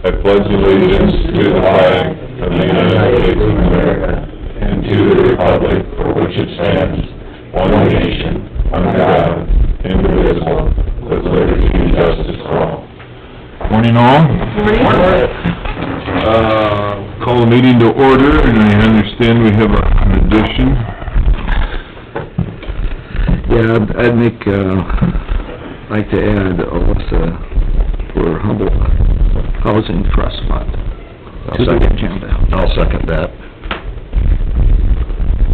I pledge allegiance to the flag of the United States of America and to the republic for which it stands, one nation, under God, indivisible, with liberty and justice for all. Morning all. Morning. Call the meeting to order, and I understand we have an addition. Yeah, I'd like to add Alyssa for Humboldt Housing Trust Fund to the agenda. I'll second that.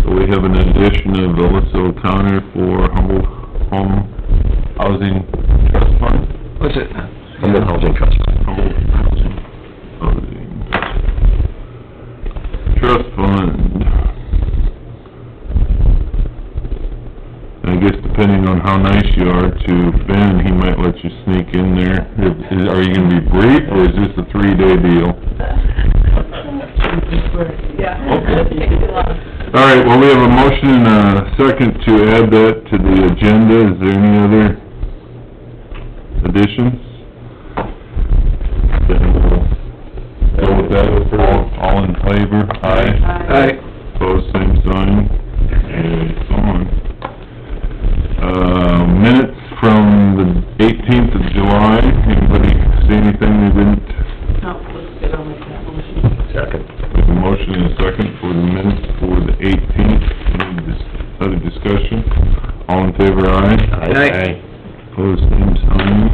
So we have an addition of Alyssa O'Connor for Humboldt Home Housing Trust Fund. What's it? Humboldt Housing Trust Fund. Humboldt Housing Trust Fund. I guess depending on how nice you are to Ben, he might let you sneak in there. Are you gonna be brief, or is this a 3-day deal? Yeah. Okay. All right, well, we have a motion and a second to add that to the agenda. Is there any other additions? Then we'll go with that. All in favor? Aye. Aye. Opposed, same sign. And it's on. Minutes from the 18th of July. Anybody see anything they didn't? No, looks good, I'll make that motion. Second. We have a motion and a second for the minutes for the 18th. Any other discussion? All in favor, aye? Aye. Opposed, same sign.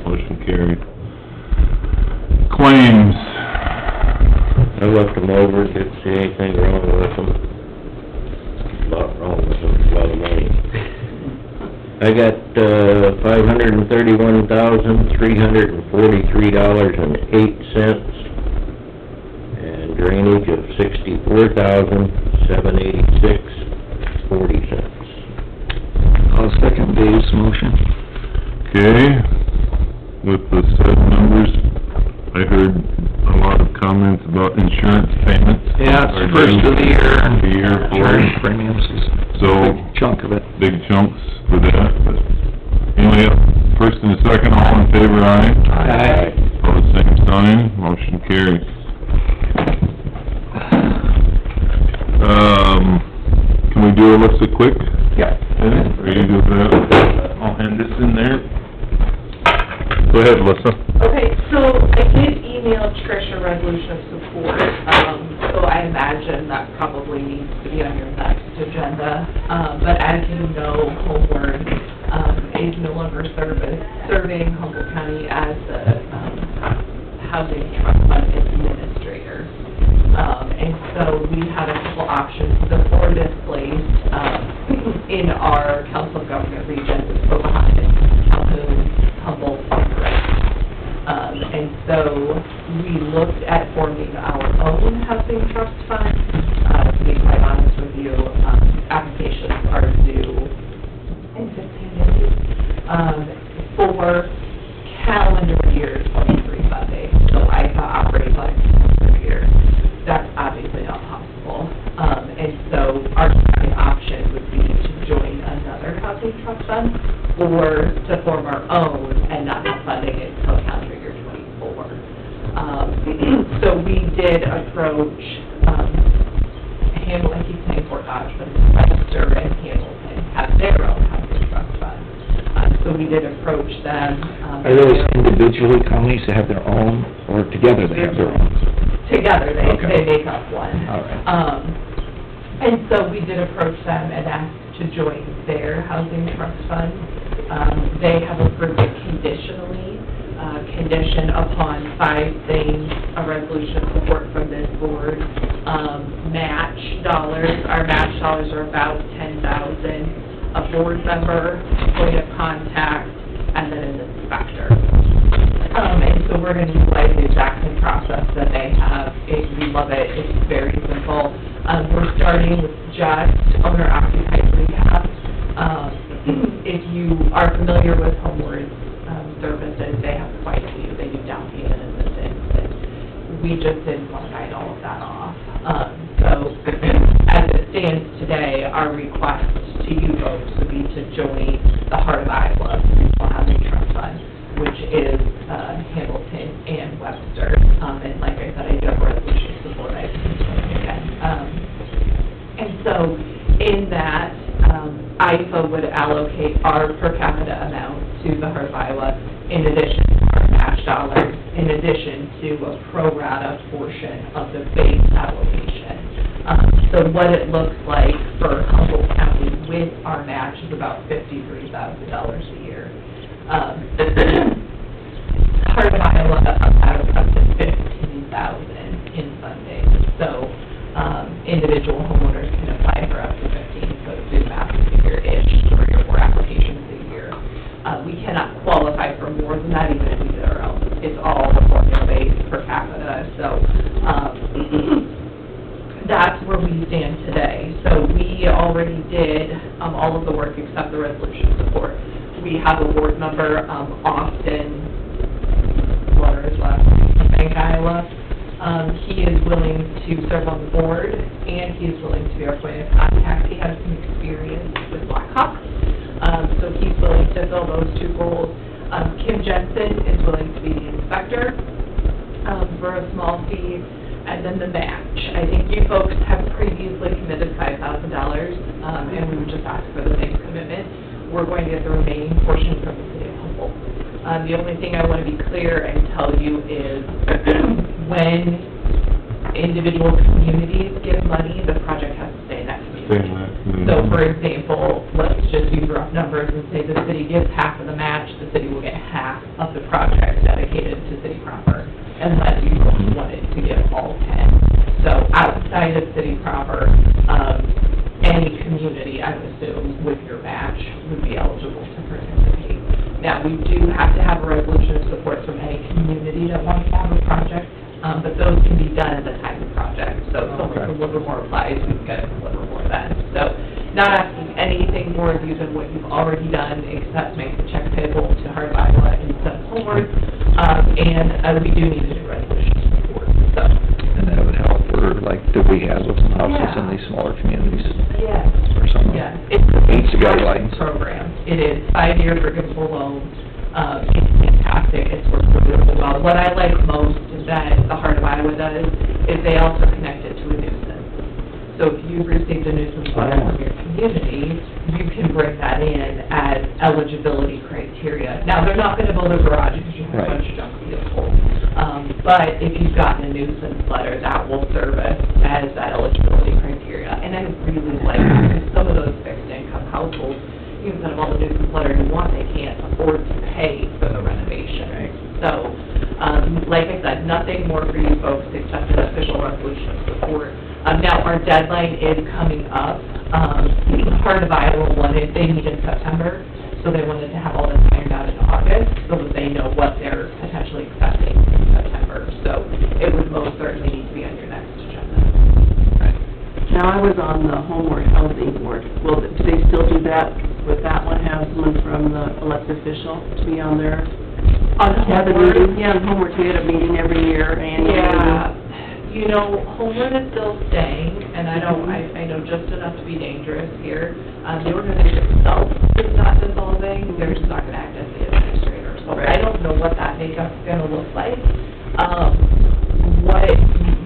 Motion carried. Claims. I looked them over, didn't see anything wrong with them. A lot wrong with them, a lot of money. I got, $531,343.08, and drainage of $64,786.40. I'll second Dave's motion. Okay, with the said numbers, I heard a lot of comments about insurance payments. Yeah, it's the first of the year. The year for Insurance premiums is So, a big chunk of it. big chunks for that, but anyway, first and a second, all in favor, aye? Aye. Opposed, same sign, motion carries. Can we do Alyssa quick? Yeah. Are you good with that? I'll hand this in there. Go ahead, Alyssa. Okay, so I did email Trish a resolution of support, so I imagine that probably needs to be on your next agenda. But as you know, Homeward, is no longer serving Humboldt County as the, housing trust fund administrator. And so we had a couple options. The board is placed, in our Council of Government region, Pocahontas, Calhoun, Humboldt, and Grant. And so we looked at forming our own housing trust fund. To be quite honest with you, applications are due in 15 days for calendar year 23 funding. So I thought operating like calendar year. That's obviously not possible. And so our second option would be to join another housing trust fund or to form our own and not have funding until calendar year 24. So we did approach Hamilton, I keep saying Fort Dodge, but it's Webster and Hamilton have their own housing trust fund. So we did approach them. Are those individually counties that have their own, or together they have their own? Together, they Okay. make up one. All right. And so we did approach them and asked to join their housing trust fund. They have approved it conditionally, condition upon 5 things: a resolution of support from this board, match dollars. Our match dollars are about $10,000, a board member, point of contact, and then an inspector. And so we're going to utilize the exact same process that they have. We love it. It's very simple. We're starting with just owner-occupied rehab. If you are familiar with Homeward services, they have quite a few. They do down payment assistance. And we just didn't want to write all of that off. So as it stands today, our request to you folks would be to join the Heart of Iowa Regional Housing Trust Fund, which is Hamilton and Webster. IFA would allocate our per capita amount to the Heart of Iowa in addition to our match dollars, in addition to a pro rata portion of the base allocation. So what it looks like for Humboldt County with our match is about $53,000 a year. Heart of Iowa allows up to $15,000 in funding. So individual homeowners can apply for up to 15, so to do the math figure-ish, 3 or 4 applications a year. We cannot qualify for more than that even if we did our own. It's all formula-based per capita, so that's where we stand today. So we already did all of the work except the resolution support. We have a board member, Austin, what are his last name? Bank, Iowa. He is willing to serve on the board, and he is willing to be our point of contact. He has some experience with Blackhawk, so he's willing to fill those 2 roles. Kim Jensen is willing to be the inspector for a small fee. And then the match. I think you folks have previously committed $5,000, and we would just ask for the same commitment. We're going to get the remaining portion from the city of Humboldt. The only thing I want to be clear and tell you is when individual communities give money, the project has to stay in that community. So, for example, let's just use rough numbers and say the city gives half of the match, the city will get half of the project dedicated to city proper, unless you wanted to give all 10. So outside of city proper, any community, I would assume, with your match would be eligible to participate. Now, we do have to have a resolution of support from any community that wants to have a project, but those can be done at the time of project. So if someone from Livermore applies, we can get it from Livermore then. So not asking anything more of you than what you've already done, except make the check payable to Heart of Iowa and send homeward. And we do need a new resolution support, so. And that would help for, like, do we have with some houses in these smaller communities? Yes. Or something? Yeah, it's a Meets the guidelines. program. It is 5-year forgivable loans. It's fantastic. It's worked really well. What I like most is that the Heart of Iowa does is they also connect it to a nuisance. So if you've received a nuisance letter from your community, you can bring that in as eligibility criteria. Now, they're not gonna build a garage because you have a bunch of junk vehicles. But if you've gotten a nuisance letter, that will serve as that eligibility criteria. And I really like that, because some of those fixed income households, you can send them all the nuisance letter you want, they can't afford to pay for the renovation. So, like I said, nothing more for you folks except an official resolution of support. Now, our deadline is coming up. Heart of Iowa wanted, they meet in September, so they wanted to have all this ironed out in August, so that they know what they're potentially accepting in September. So it would most certainly need to be on your next agenda. Now, I was on the Homeward Housing Board. Well, do they still do that with that one, have someone from the elected official to be on there? On Have a Homeward? meeting? Yeah, on Homeward, we had a meeting every year, annual Yeah, you know, Homeward is still staying, and I know just enough to be dangerous here. The organization itself is not dissolving, they're just not gonna act as the administrator. So I don't know what that makeup's gonna look like.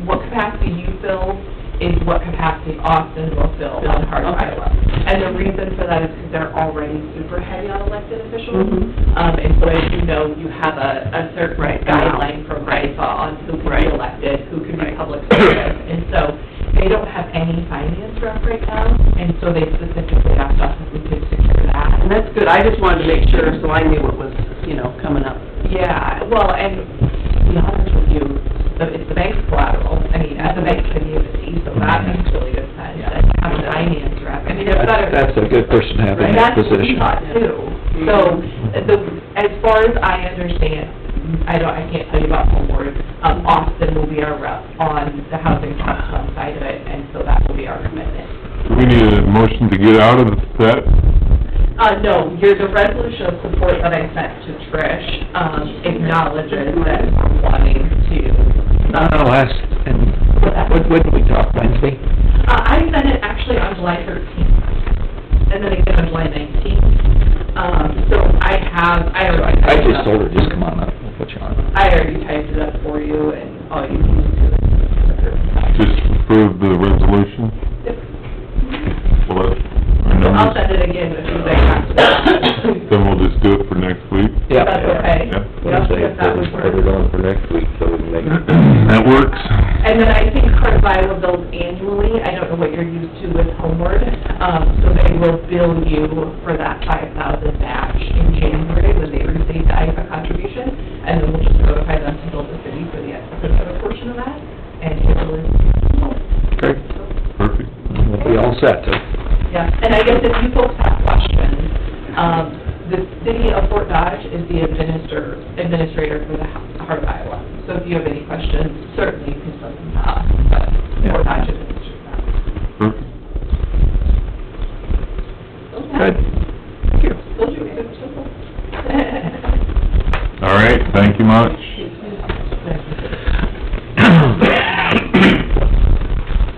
What capacity you fill is what capacity Austin will fill on Heart of Iowa. And the reason for that is because they're already super heavy on elected officials. And so as you know, you have a certain guideline from IFA on who can be elected, who can be public service. And so they don't have any finance rep right now, and so they specifically asked us if we could secure that. And that's good. I just wanted to make sure, so I knew what was, coming up. Yeah, well, and to be honest with you, it's the bank's collateral. I mean, as a bank can give it to you, so that makes really good sense. And to have a finance rep, I mean, it's better. That's a good person to have in that position. That's what we thought too. So, as far as I understand, I can't tell you about Homeward. Austin will be our rep on the housing trust fund side of it, and so that will be our commitment. Do we need a motion to get out of that? No, the resolution of support that I sent to Trish, acknowledges that we're wanting to. When did we talk, Wednesday? I sent it actually on July 13th, and then again on July 19th. So I just told her, just come on up, we'll put you on. I already typed it up for you, and all you need to do is approve it. Just approve the resolution? Yep. Well, So I'll send it again next week, so we can make it. That works. And then I think Heart of Iowa bills annually, I don't know what you're used to with Homeward, so they will bill you for that 5,000 match in January when they receive the IFA contribution, and then we'll just notify them to bill the city for the other portion of that, and it will. Great. Perfect. We'll be all set. Yeah, and I guess if you folks have questions, the city of Fort Dodge is the administrator for the Heart of Iowa. So if you have any questions, certainly you can send them to us, but Fort Dodge administers that. Perfect. Good. Thank you. Those are good, simple. All right, thank you much.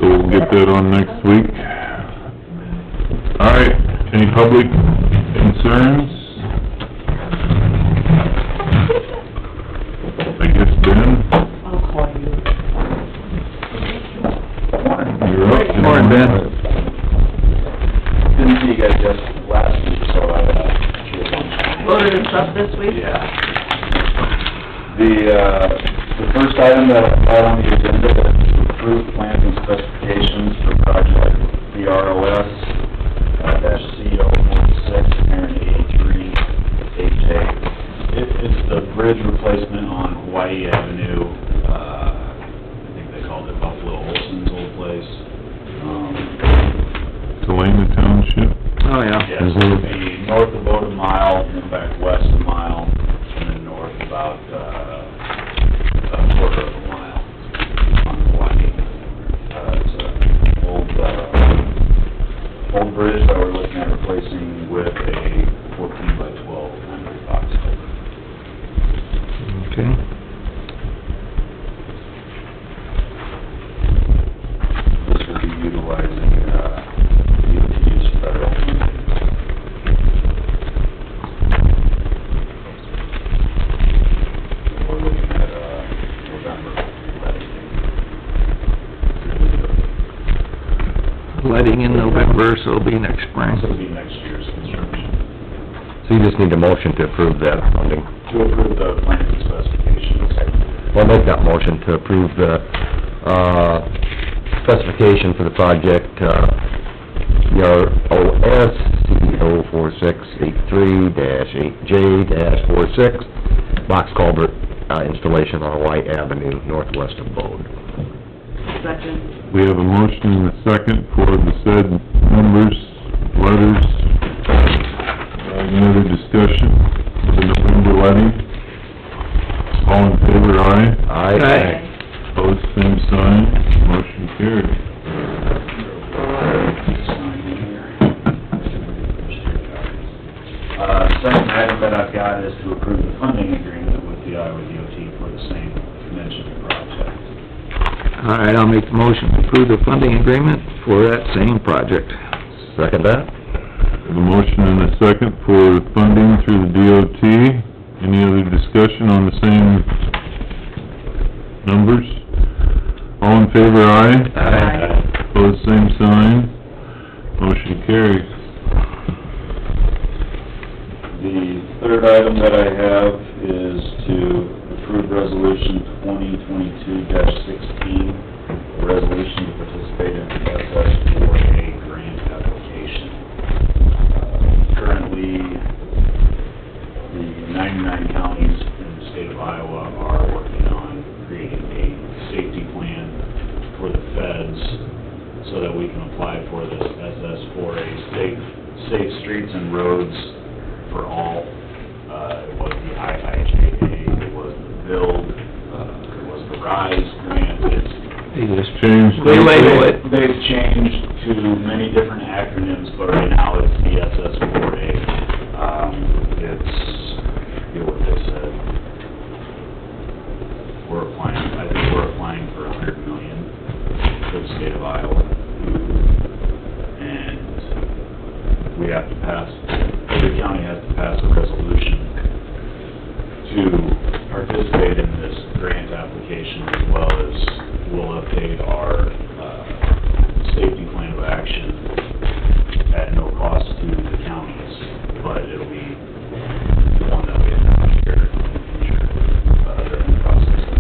So we'll get that on next week. All right, any public concerns? I guess Ben? I'll call you. You're up. Morning, Ben. Didn't see you guys just last week, so I, Loaded and stuff this week? yeah. The first item that I had on the agenda is to approve plans and specifications for project BROS, CO 46, Aaron 83, HA. It's the bridge replacement on Hawaii Avenue, I think they called it Buffalo Olson's old place. Galena Township? Oh, yeah. Yes, it'll be north about a mile, and then back west a mile, and then north about, a quarter of a mile on Hawaii. It's an old bridge that we're looking at replacing with a 14 by 12 concrete box culvert. Okay. This will be utilizing, DOT's federal funding. We're looking at, November, Letting in November, so it'll be next spring. so it'll be next year's construction. So you just need a motion to approve that funding. To approve the plans and specifications. Well, make that motion to approve the, specification for the project, BROS CO 4683-8J-46, box culvert, installation on White Avenue, northwest of Bode. Second. We have a motion and a second for the said numbers, letters. Any other discussion of the November levy? All in favor, aye. Aye. Opposed, same sign. Motion carried. Second item that I've got is to approve the funding agreement with the Iowa DOT for the same mentioned project. All right, I'll make the motion to approve the funding agreement for that same project. Second that? We have a motion and a second for funding through the DOT. Any other discussion on the same numbers? All in favor, aye. Aye. Opposed, same sign. Motion carries. The third item that I have is to approve resolution 2022-16, a resolution to participate in the SS4A grant application. Currently, the 99 counties in the state of Iowa are working on creating a safety plan for the feds so that we can apply for this SS4A, safe streets and roads for all. It was the IIJA, it was the BUILD, it was the RISE grant. They just Changed. relabel it. They've changed to many different acronyms, but right now it's the SS4A. It's, I forget what they said. I think we're applying for $100 million for the state of Iowa. And we have to pass, every county has to pass a resolution to participate in this grant application, as well as we'll update our, safety plan of action at no cost to the counties, but it'll be the one that we have here during the process of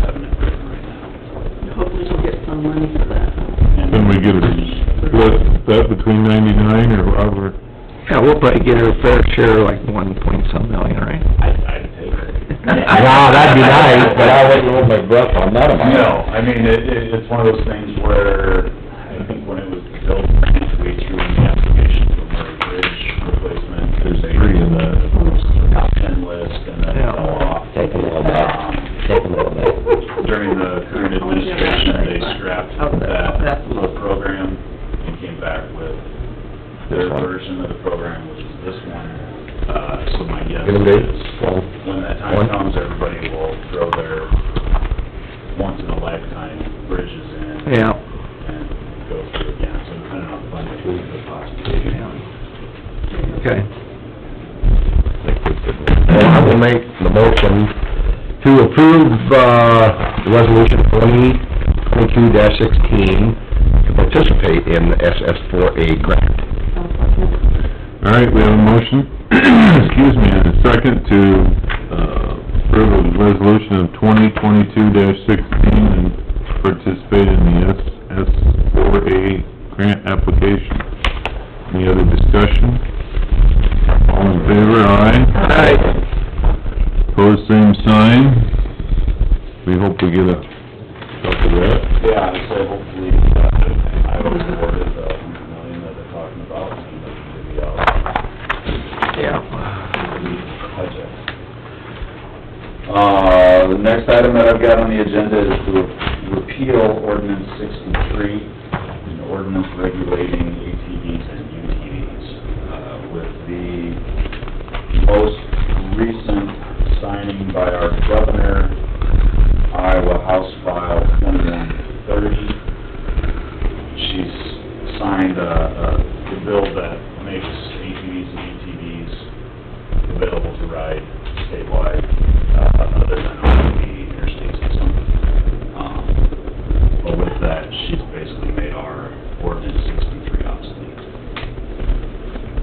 split between 99 or however? Yeah, we'll probably get our fair share, like 1 point some million, right? I'd take it. Wow, that'd be nice, but I wouldn't hold my breath on that amount. No, I mean, it's one of those things where, I think when it was built, we threw in the application for Murray Bridge replacement. There's three in the top 10 list, and then it fell off. Take a little bit, take a little bit. During the current administration, they scrapped that whole program and came back with their version of the program, which is this one. So my guess is, when that time comes, everybody will throw their once-in-a-lifetime bridges in. Yeah. And go through again, so depending on funding, the possibility. Okay. Well, I will make the motion to approve, resolution 2022-16 to participate in the SS4A grant. All right, we have a motion, excuse me, and a second to, approve a resolution of 2022-16 and participate in the SS4A grant application. Any other discussion? All in favor, aye? Aye. Pose same sign. We hope we get a couple of that. Yeah, I would say hopefully, I was awarded the $100 million that they're talking about, and that could be out. Yeah. Project. The next item that I've got on the agenda is to repeal ordinance 63, an ordinance regulating ATVs and UTVs. With the most recent signing by our governor, Iowa House File 2130, she's signed a bill that makes ATVs and UTVs available to ride statewide, other than on the interstate system. But with that, she's basically made our ordinance 63 obsolete.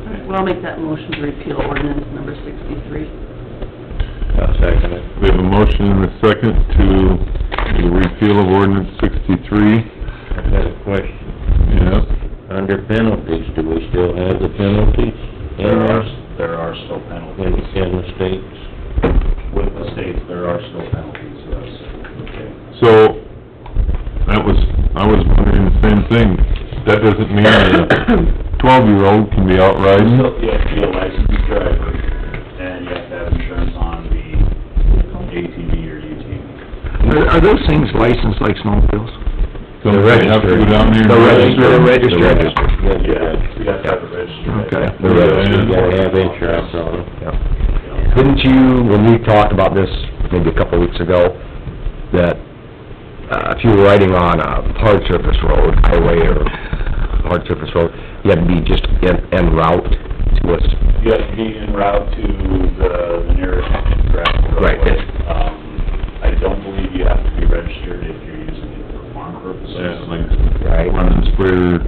All right, well, I'll make that motion to repeal ordinance number 63. I'll second it. We have a motion and a second to the repeal of ordinance 63. I've got a question. Yep. Under penalties, do we still have the penalties? There are still penalties. In the states? With the states, there are still penalties, yes. Okay. So, I was wondering the same thing. That doesn't mean a 12-year-old can be out riding? So, you have to be a licensed driver, and you have to have insurance on the ATV or UTV. Are those things licensed like snowmobiles? So they have to go down there and They're register? registered. Yeah, you have to have it registered. Okay. The registered, you gotta have insurance on them. Didn't you, when we talked about this maybe a couple of weeks ago, that, if you were riding on a hard surface road, highway or hard surface road, you had to be just en route to us? You have to be en route to the nearest gravel roadway. Right. I don't believe you have to be registered if you're using it for farm purposes. Yeah, like Right. running the sprayer,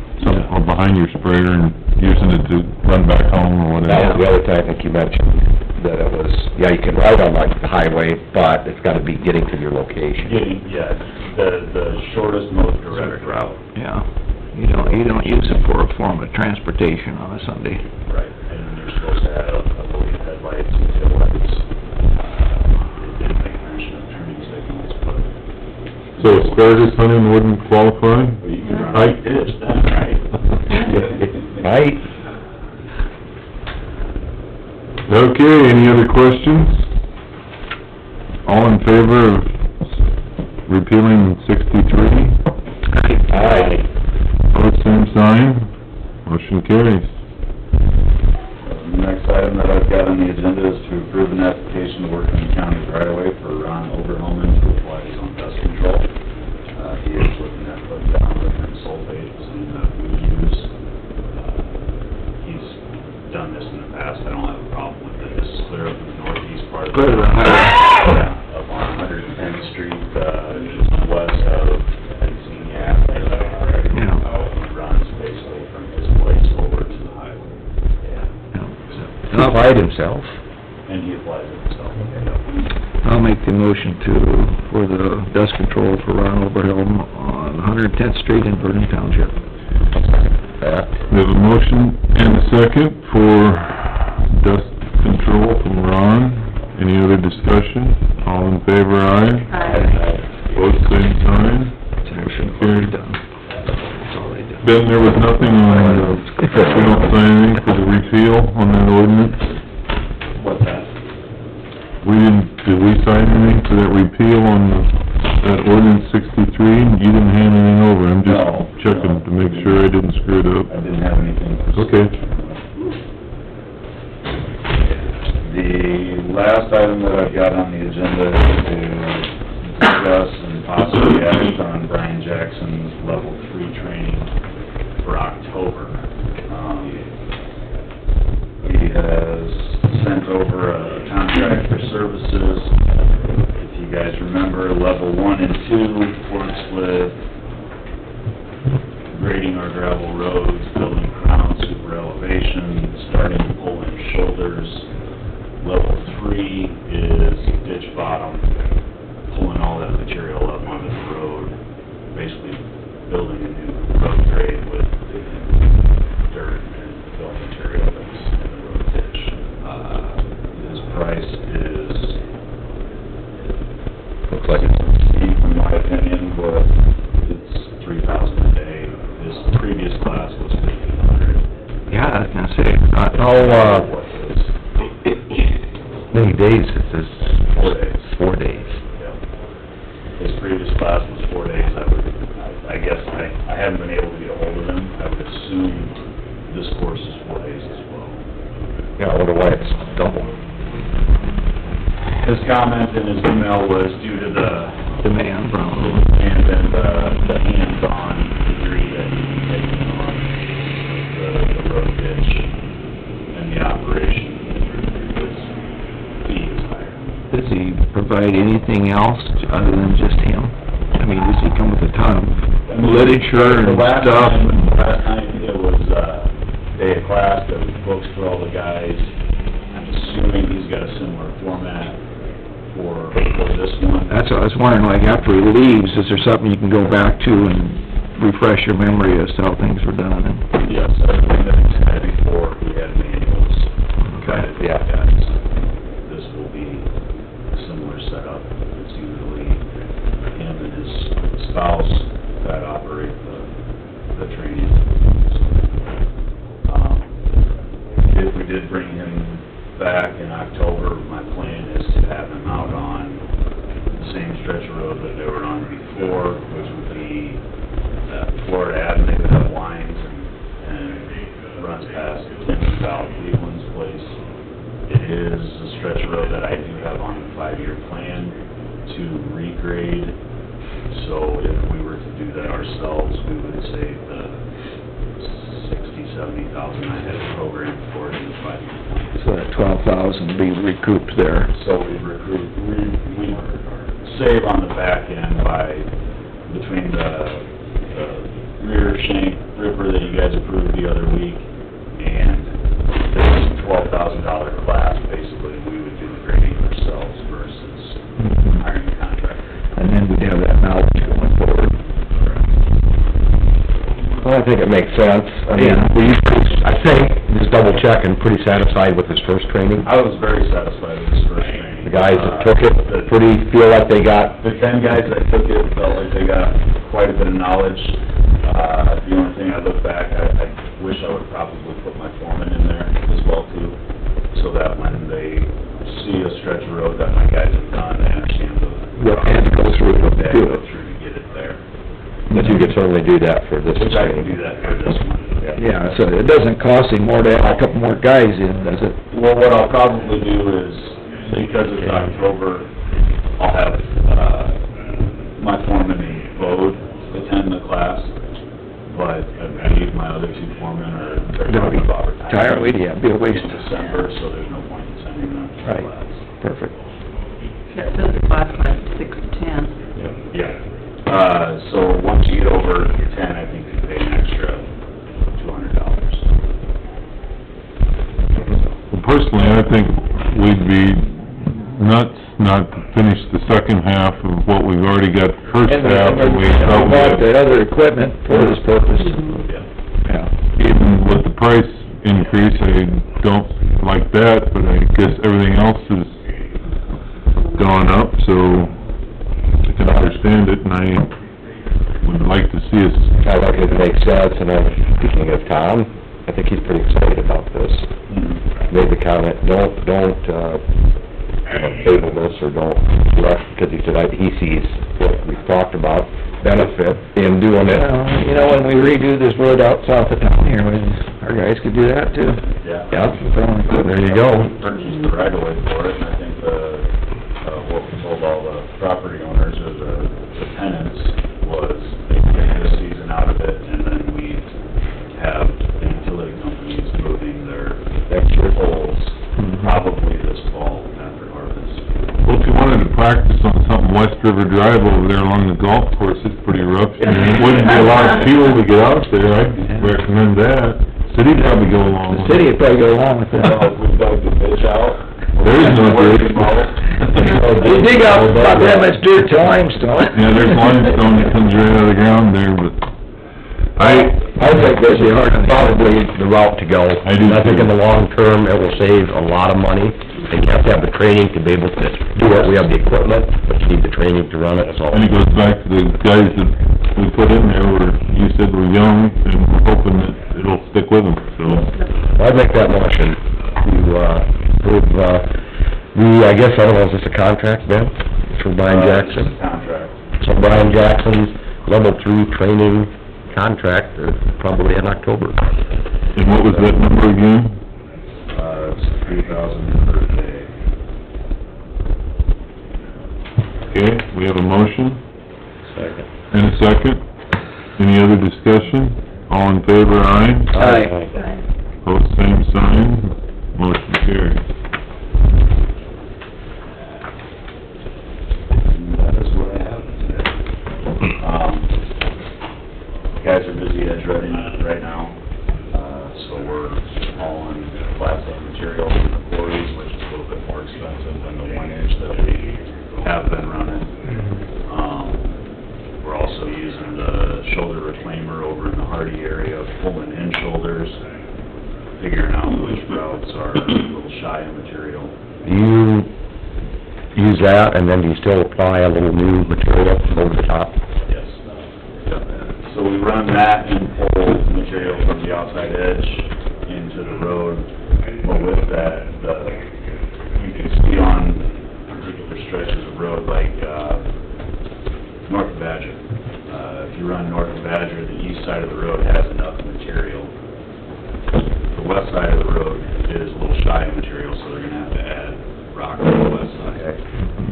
or behind your sprayer and using it to run back home or whatever. That was the other thing I think you mentioned, that it was, yeah, you can ride on like the highway, but it's gotta be getting to your location. The shortest, most direct route. Yeah. You don't use it for a form of transportation on a Sunday. Right, and you're supposed to have, I believe, headlights and taillights. They didn't make mention of turning signals, but... So asparagus hunting wouldn't qualify? Well, you can run like this then, right? Right? Okay, any other questions? All in favor of repealing 63? Aye. Pose same sign, motion carries. The next item that I've got on the agenda is to approve an application to work in the county right away for Ron Oberholman to apply his own pest control. He is looking at putting down different sulfates and food use. He's done this in the past, I don't have a problem with it. This is clear up in the northeast part of the... Clear to the highway. Yeah, up on 110th Street, just west of Pennsylvania. He runs basically from his place over to the highway. He applied himself. And he applies it himself. I'll make the motion for the dust control for Ron Oberhelm on 110th Street in Vernon Township. That. We have a motion and a second for dust control from Ron. Any other discussion? All in favor, aye? Both same sign. Motion carried. It's already done. Ben, there was nothing on, we don't sign anything for the repeal on that ordinance? What's that? Did we sign anything for that repeal on that ordinance 63? You didn't hand anything over, I'm No, just checking no. to make sure I didn't screw it up. I didn't have anything. Okay. The last item that I've got on the agenda is to discuss and possibly act on Brian Jackson's level 3 training for October. He has sent over a contract for services. If you guys remember, level 1 and 2 works with grading our gravel roads, building crown, super elevation, starting to pull in shoulders. Level 3 is ditch bottom, pulling all that material up onto the road, basically building a new road grade with dirt and fill material that's in the road ditch. His price is, Looks like it's... steep in my opinion, but it's $3,000 a day. His previous class was $1,500. Yeah, I was gonna say, How, many days is this? 4 days. 4 days. Yeah. His previous class was 4 days. I guess I haven't been able to get a hold of him. I would assume this course is 4 days as well. Yeah, I wonder why it's double. His comment in his email was due to the demand from... and then the hands-on degree that he's taking on the road ditch and the operation. His fee is higher. Does he provide anything else other than just him? I mean, does he come with a ton of literature and Last stuff? time it was, day of class, there was books for all the guys. I'm assuming he's got a similar format for this one. That's what I was wondering, like, after he leaves, is there something you can go back to and refresh your memory as to how things were done? And Yes, everything that he's had before, he had manuals. Okay, yeah. Guys, this will be a similar setup. It's usually him and his spouse that operate the training. If we did bring him back in October, my plan is to have him out on the same stretch of road that they were on before, which would be Florida Avenue that have lines and runs past Tim South Cleveland's place. It is a stretch of road that I do have on the 5-year plan to regrade. So if we were to do that ourselves, we would save the $60,000, $70,000 I had programmed for it in the 5-year plan. so that 12,000 be recouped there. So we save on the back end by, between the rear shank ripper that you guys approved the other week and this $12,000 class, basically, we would do the grading ourselves versus hiring a contractor. And then we'd have that knowledge going forward. Well, I think it makes sense. I mean, Yeah. were you, I think, just double checking, pretty satisfied with his first training? I was very satisfied with his first training. The guys that took it, feel like they got... The 10 guys that took it felt like they got quite a bit of knowledge. The only thing I look back, I wish I would've probably put my foreman in there as well too, so that when they see a stretch of road that my guys have done, they understand What they had to go through to they do go it. through to get it there. But you could certainly do that for this Which I can training. do that for this one. Yeah, so it doesn't cost him more to add a couple more guys in, does it? Well, what I'll probably do is, because it's October, I'll have, my foreman in Bode attend the class, but I believe my other two foremen are, they're talking about retiring. Entirely, yeah, be a waste. In December, so there's no point in sending them to the Right. class. Perfect. Yeah, it says the class is 6 to 10. Yeah. So once you get over 10, I think you pay an extra $200. Well, personally, I think we'd be nuts not to finish the second half of what we've already got the first half, and we bought probably... the other equipment for this purpose. Yeah. price increase, I don't like that, but I guess everything else has gone up, so I can understand it, and I would like to see us... I like it makes sense, and I'm speaking of Tom, I think he's pretty excited about this. Made the comment, don't table this or don't rush, because he said, he sees what we've talked about, benefit in doing it. Well, you know, when we redo this road out south of town here, our guys could do that too. Yeah. Yeah, there you go. Purchased the right of way for it, and I think what we told all the property owners or the tenants was they get this season out of it, and then we have the utility companies moving their extra poles probably this fall after harvest. Well, if you wanted to practice on something, West River Drive over there along the golf course, it's pretty rough. And it wouldn't be a lot of fuel to get out there, I'd recommend that. City'd probably go along with it. The city would probably go along with that. We dug the ditch out. There is no dirt. They dig out about that much dirt to limestone. Yeah, there's limestone that comes right out of the ground there, but I think this is probably the route to go. I do I think in too. the long term, it will save a lot of money, and you have to have the training to be able to do it. We have the equipment, but you need the training to run it, so. And it goes back to the guys that we put in there, where you said were young, and we're hoping that it'll stick with them, so. I'd make that motion to, approve, I guess, I don't know, is this a contract, Ben? It's for Brian Jackson? Contract. So Brian Jackson's level 3 training contract, probably in October. And what was that number again? It's $3,000 per day. Okay, we have a motion, Second. and a second. Any other discussion? All in favor, aye? Aye. Pose same sign, motion carries. That is what I have today. Guys are busy edge reading right now, so we're hauling Class A material from the quarries, which is a little bit more expensive than the 1 inch that we have been running. We're also using the shoulder reclaimer over in the Hardy area, pulling in shoulders, figuring out which routes are a little shy of material. Do you use that, and then do you still apply a little new material over the top? Yes. So we run that and pull material from the outside edge into the road. But with that, you can see on particular stretches of road like, north of Badger. If you run north of Badger, the east side of the road has enough material. The west side of the road is a little shy of material, so they're gonna have to add rock on the west side.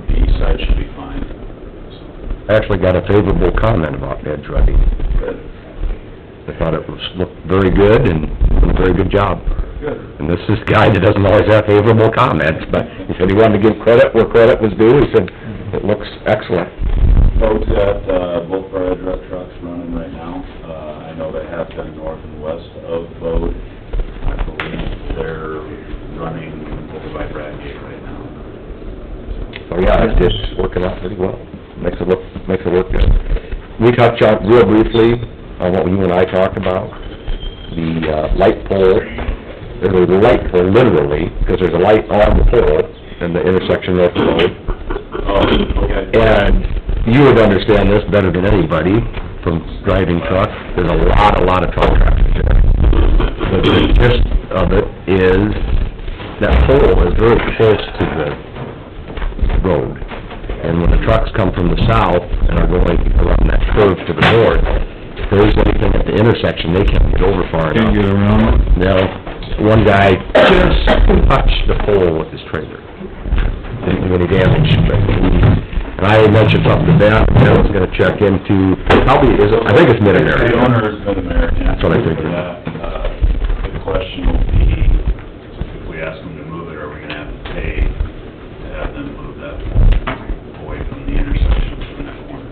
The east side should be fine. I actually got a favorable comment about edge ready. Good. I thought it looked very good and did a very good job. Good. And this is a guy that doesn't always have favorable comments, but he said he wanted to give credit where credit was due. He said, it looks excellent. Boats got, both of our edge rut trucks running right now. I know they have been north and west of Bode. I believe they're running over by Bradgate right now. So yeah, it's working out pretty well. Makes it look good. We touched on real briefly on what you and I talked about, the light pole. There's a light pole literally, because there's a light on the pole in the intersection of the road. Oh, okay. And you would understand this better than anybody from driving trucks. There's a lot of truck traffic there. The gist of it is that pole is very close to the road. And when the trucks come from the south and are going around that curve to the north, if there's anything at the intersection, they can't get over far enough. Can't get around. Now, one guy just touched the pole with his trailer. Didn't do any damage, but and I mentioned something to Ben, Ben was gonna check into, probably, I think it's Mid-America. The owner is Mid-American. That's what I figured. The question will be, if we ask them to move it, are we gonna have to pay to have them move that away from the intersection from that corner?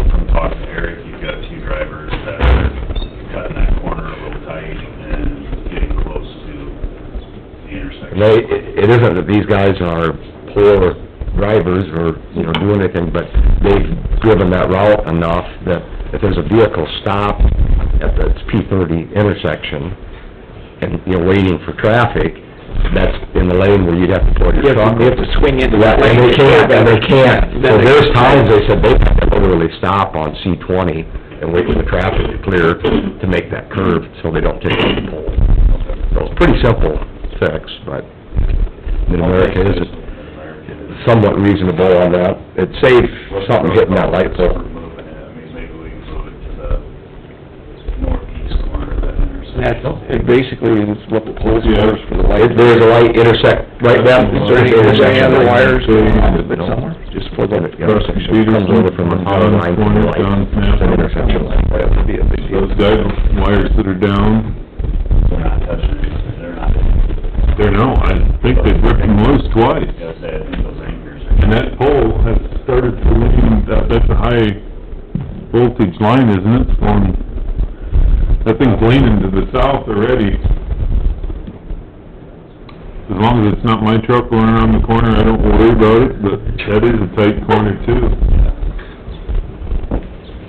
From talking to Eric, you've got two drivers that are cutting that corner a little tight and getting close to the intersection. And it isn't that these guys are poor drivers or, you know, do anything, but they've driven that route enough that if there's a vehicle stop at the P30 intersection, and you're waiting for traffic, that's in the lane where you'd have to pull your truck. You have to swing into Yeah, that lane. and they can't, so there's times they said they have to literally stop on C20 and wait for the traffic to clear to make that curve, so they don't take the pole. So it's pretty simple fix, but Mid-America is somewhat reasonable on that. It's safe, something hitting that light pole. Moving it, I mean, maybe we can move it to the northeast corner of that intersection. It basically is what the pole's for the light. There's a light intersect right there. Is there any other wires going on it somewhere? Just for the intersection, comes over from the power line to the light. It's an intersection light. That would be a big deal. Those guide wires that are down, We're not touching it, they're not, I think they've ripped them loose twice. I gotta say, I think those anchors And that pole has started to lean, that's a high voltage line, isn't it? It's going, that thing's leaning to the south already. As long as it's not my truck going around the corner, I don't worry about it, but that is a tight corner too.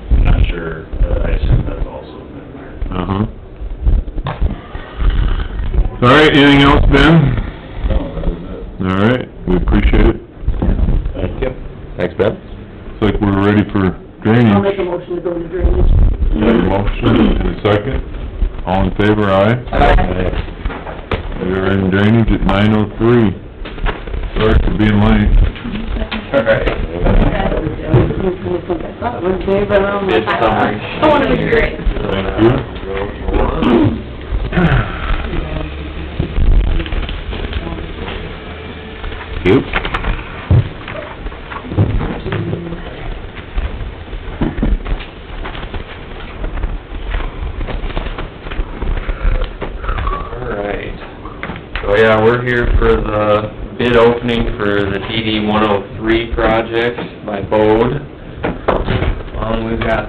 I'm not sure, I assume that's also been there. Uh-huh. All right, anything else, Ben? No, that was it. All right, we appreciate it. Thank you. Thanks, Ben. Looks like we're ready for drainage. I'll make a motion to go into drainage. Got a motion and a second. All in favor, aye? We're in drainage at 9:03. Sorry for being late. All right. Bid summary. I want to be great. Thank you. You? So yeah, we're here for the bid opening for the DD 103 project by Bode. We've got,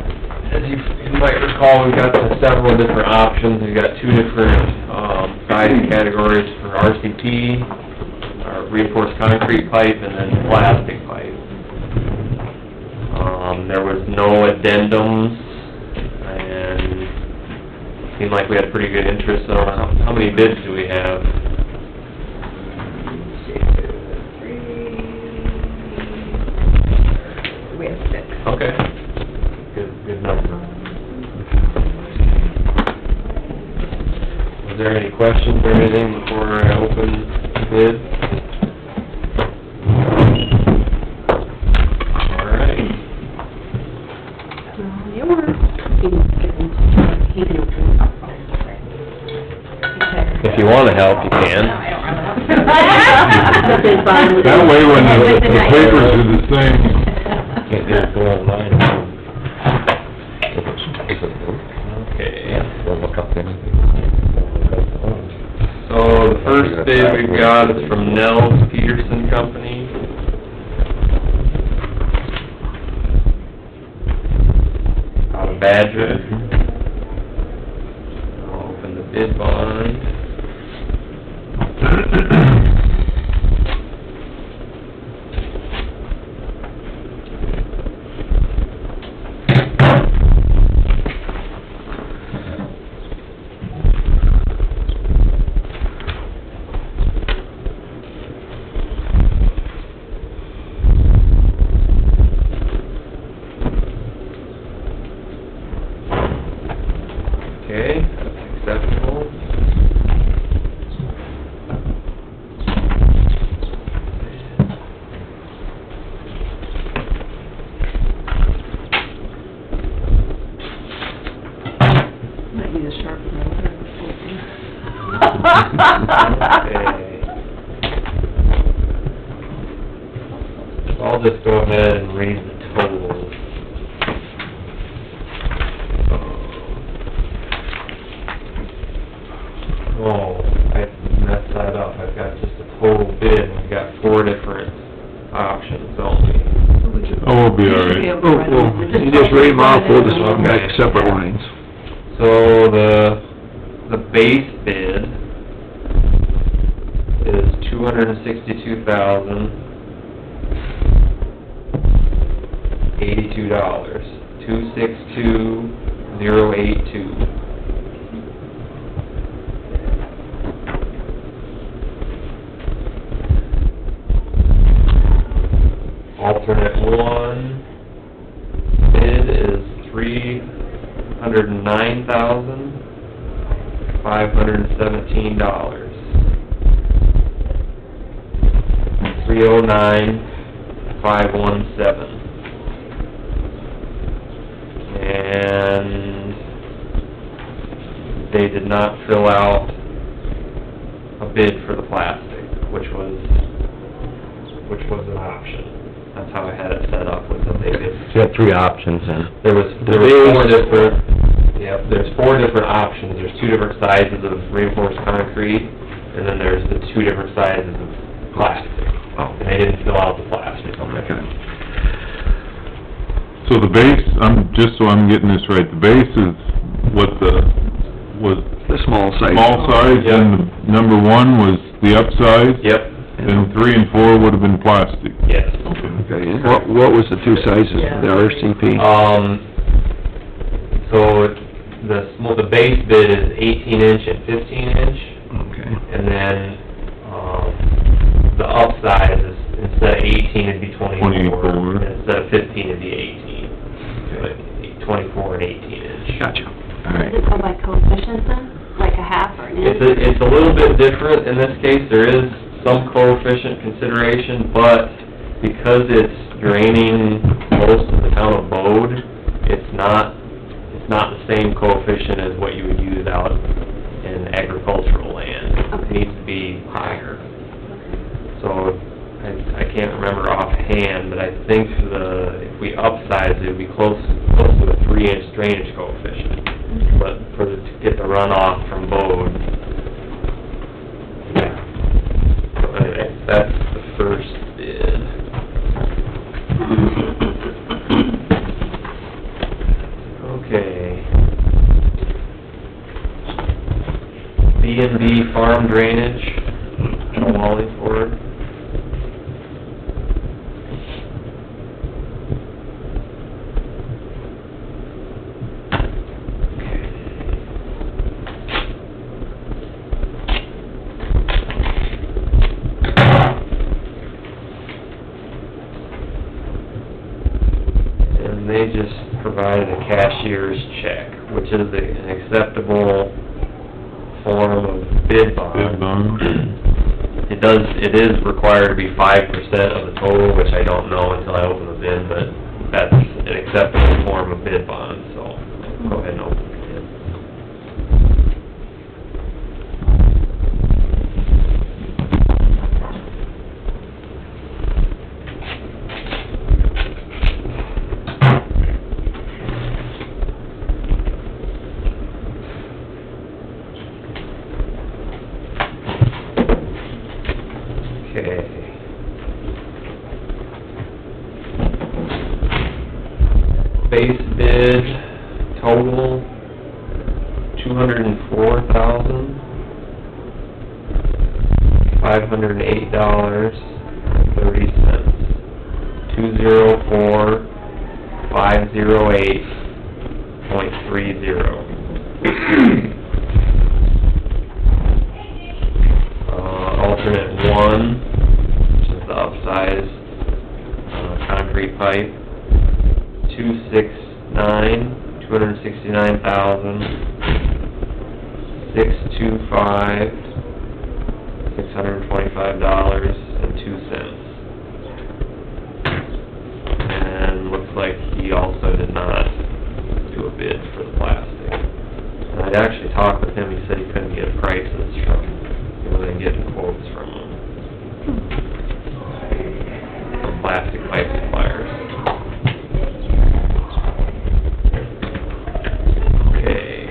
as you might recall, we've got several different options. We've got two different, size categories for RCP, our reinforced concrete pipe, and then plastic pipe. There was no addendums, and seemed like we had pretty good interest. So how many bids do we have? We have 6. Okay. Good number. Was there any questions or anything before I open the bid? All right. If you wanna help, you can. That way, when the papers are the same, Can't just go online. Okay. We'll look up anything. So the first bid we've got is from Nels Peterson Company. Out of Badger. I'll open the bid bond. Okay, that's acceptable. Might need a sharp Okay. I'll just go ahead and read the totals. Oh, I messed that up. I've got just a total bid, we've got 4 different options only. oh, we'll be all right. Well, you just read them off, we'll just make separate lines. So the base bid is $262,082. $262,082. 082. Alternate one bid is $309,517. 309,517. And they did not fill out a bid for the plastic, which was an option. That's how I had it set up, was that they did. You had three options, and There was there's four different options. There's two different sizes of reinforced concrete, and then there's the two different sizes of plastic. And they didn't fill out the plastic. Okay. So the base, just so I'm getting this right, the base is what was The small size. small size, and the number one was the upsize? Yep, And 3 and 4 would've been plastic? yes. Okay, and what was the two sizes of the RCP? So the base bid is 18-inch and 15-inch, Okay, and then, the upsize is, instead of 18, it'd be 24. 24. And instead of 15, it'd be 18. But 24 and 18-inch. gotcha, all right. Does it go by coefficient then, like a half or an inch? It's a little bit different in this case. There is some coefficient consideration, but because it's draining most of the town of Bode, it's not the same coefficient as what you would use out in agricultural land. It needs to be higher. So, I can't remember offhand, but I think if we upsize it, it'd be close to a 3-inch drainage coefficient. But to get the runoff from Bode, so anyway, that's the first bid. Okay. B&B farm drainage, Wallingford. And they just provided a cashier's check, which is an acceptable form of bid bond. Bid bond. It is required to be 5% of the total, which I don't know until I open the bid, but that's an acceptable form of bid bond, so go ahead and open the bid. Okay. Base bid total, $204,508.30. 204,508.30. Alternate one, which is the upsize, concrete pipe, 269,269,625.02. And looks like he also did not do a bid for the plastic. And I'd actually talked with him, he said he couldn't get prices from, rather than getting quotes from plastic pipe suppliers. Okay.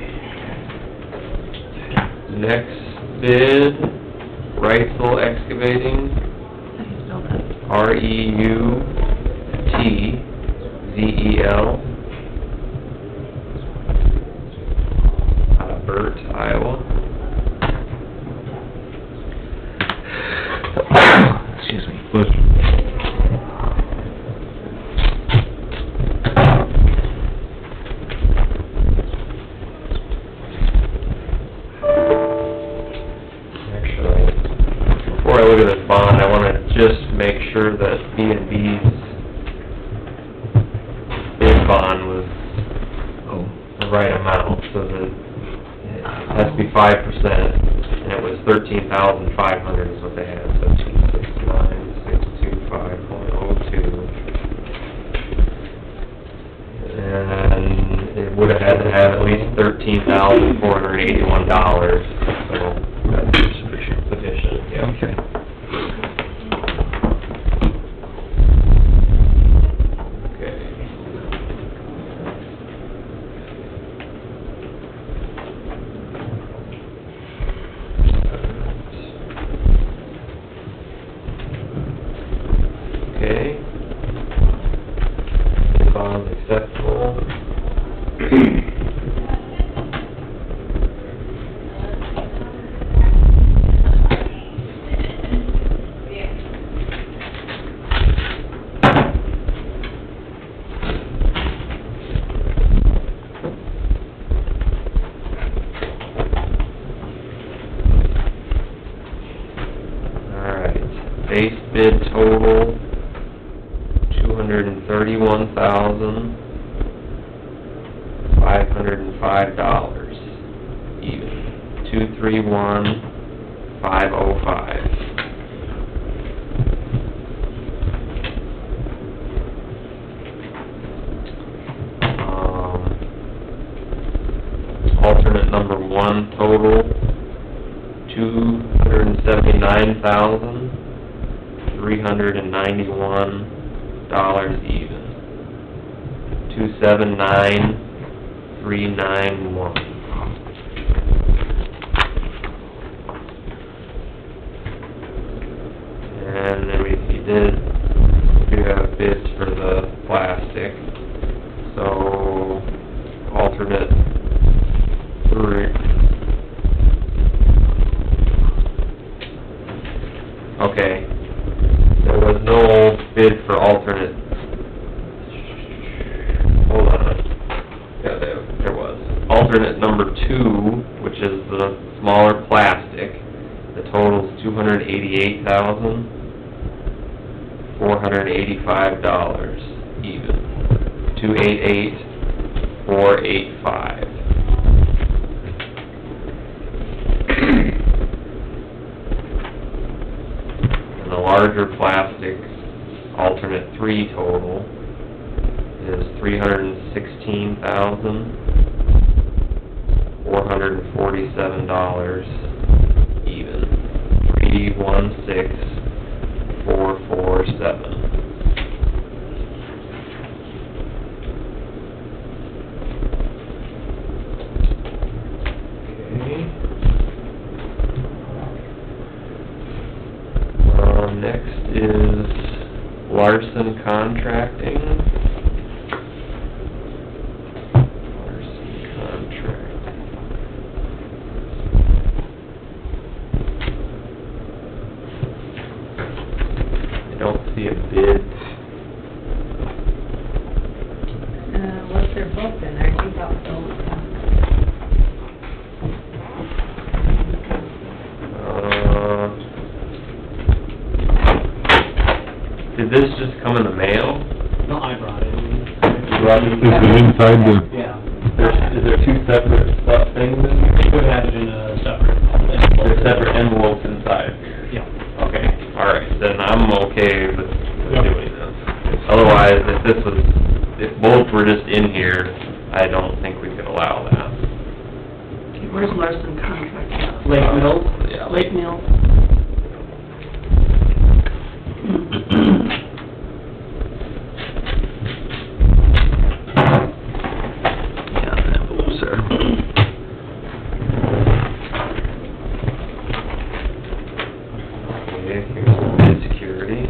Next bid, Reitzel Excavating, REUTZEL, out of Burt, Iowa. Excuse me. sure that B&B's bid bond was the right amount, so that it has to be 5%, and it was 13,500 is what they had, so 269,625.02. And it would've had to have at least $13,481, so That's sufficient. sufficient, yeah. Okay. Okay. Okay. Bond's acceptable. Alright, base bid total, $231,505, even, 231,505. Alternate number one total, $279,391 even, 279,391. And then we do have bids for the plastic, so alternate three. Okay, there was no bid for alternate, hold on, yeah, there was. Alternate number two, which is the smaller plastic, the total's $288,485 even, 288,485. And the larger plastic, alternate three total, is $316,447 even, 316,447. Next is Larson Contracting. Larson Contracting. I don't see a bid. What's their book in there? You got those. Did this just come in the mail? No, I brought it. You brought it? Is it inside the, Yeah. Is there two separate things in here? We would have it in a separate. There's separate envelopes inside here? Yeah. Okay, all right, then I'm okay with doing this. Otherwise, if both were just in here, I don't think we could allow that. Okay, where's Larson Contract? Lake Mills? Yeah. Lake Mills. Yeah, the envelope's there. Okay, here's bid security.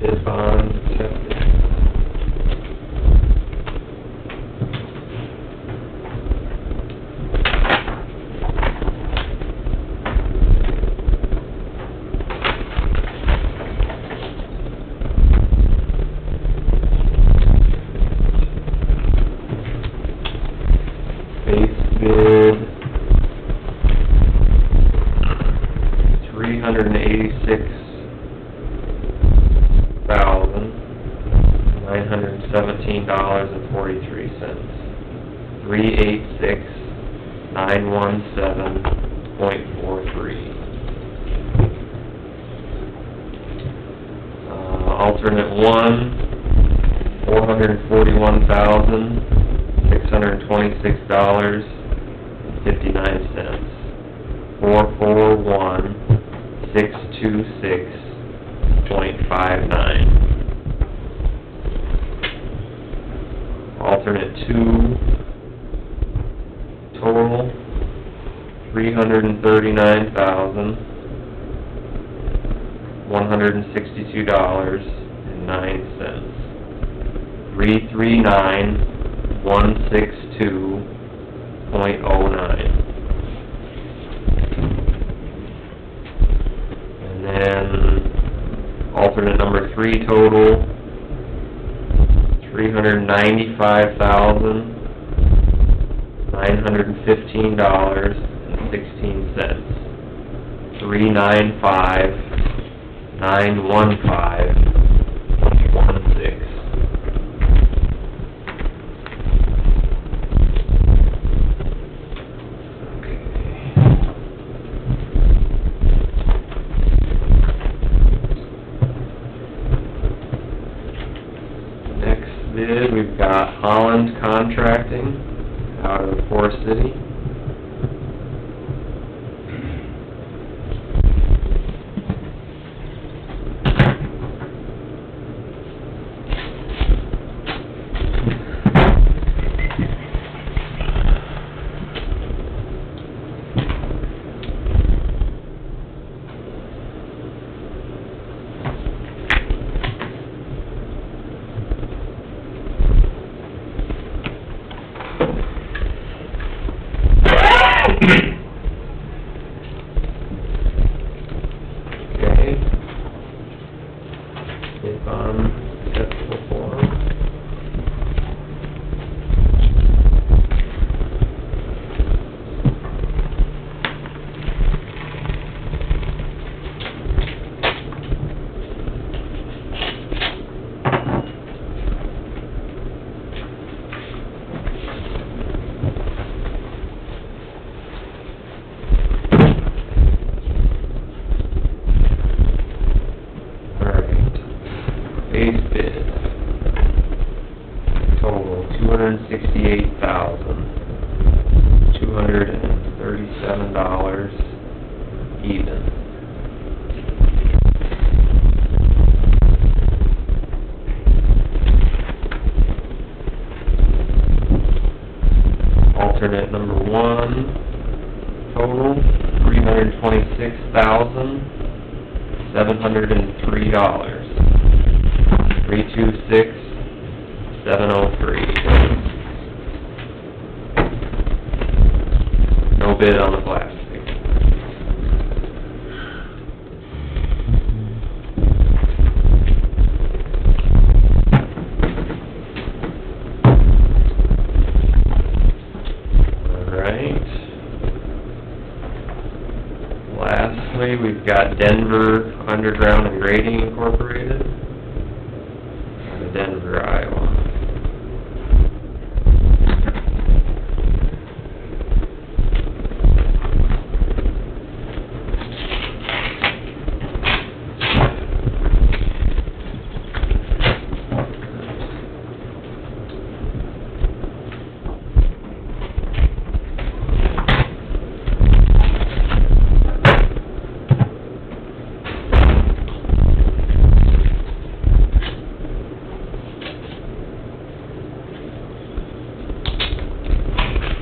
Bid bond accepted. Base bid, $386,917.43. 386,917.43. Alternate one, $441,626.59. 441,626.59. Alternate two, total, $339,162.09. 339,162.09. And then alternate number three total, $395,915.16. 395,915.16. Bid, we've got Holland Contracting out of Forest City. Okay. Bid bond acceptable form. Base bid, total $268,237 even. Alternate number one, total $326,703. 326,703. No bid on the plastic. Alright. Lastly, we've got Denver Underground and Grading Incorporated. Denver, Iowa.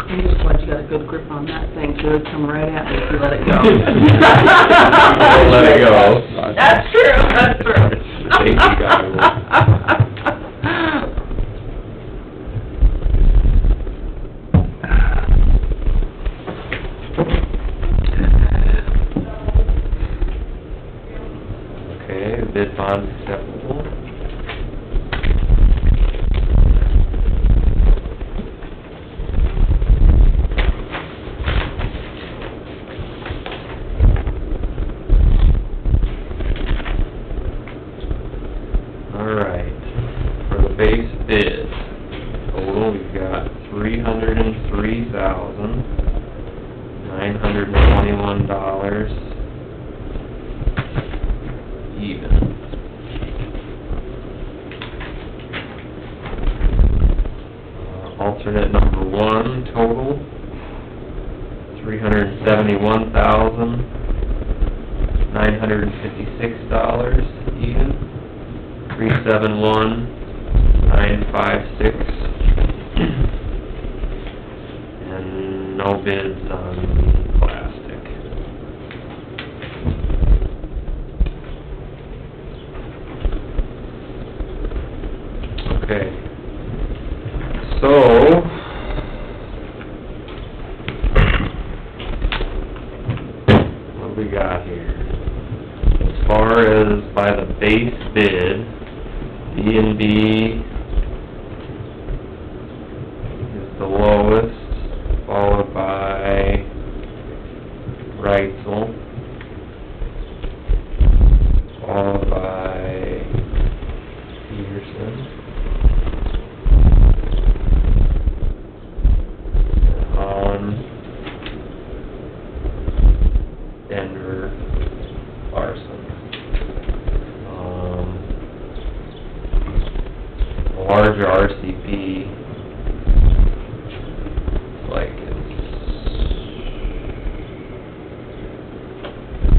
I'm just glad you got a good grip on that thing, so it'd come right at me if you let it go. Don't let it go. That's true, that's true. safety goggles. Okay, bid bond acceptable. All right, for the base bid, total, we've got $303,921 even. Alternate number one, total, $371,956 even. 371,956. And no bids on plastic. Okay. So, what do we got here? As far as by the base bid, B&B is the lowest, followed by Reitzel, followed by Peterson, Holland, Denver, Larson. Larger RCP,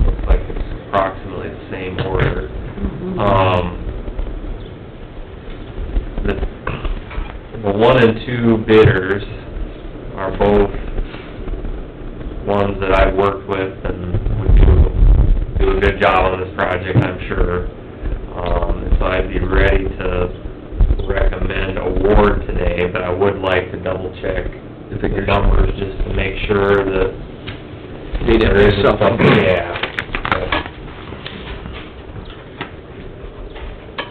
looks like it's approximately the same order. The 1 and 2 bidders are both ones that I've worked with and would do a good job on this project, I'm sure. So I'd be ready to recommend award today, but I would like to double check the numbers just to make sure that there isn't something, yeah.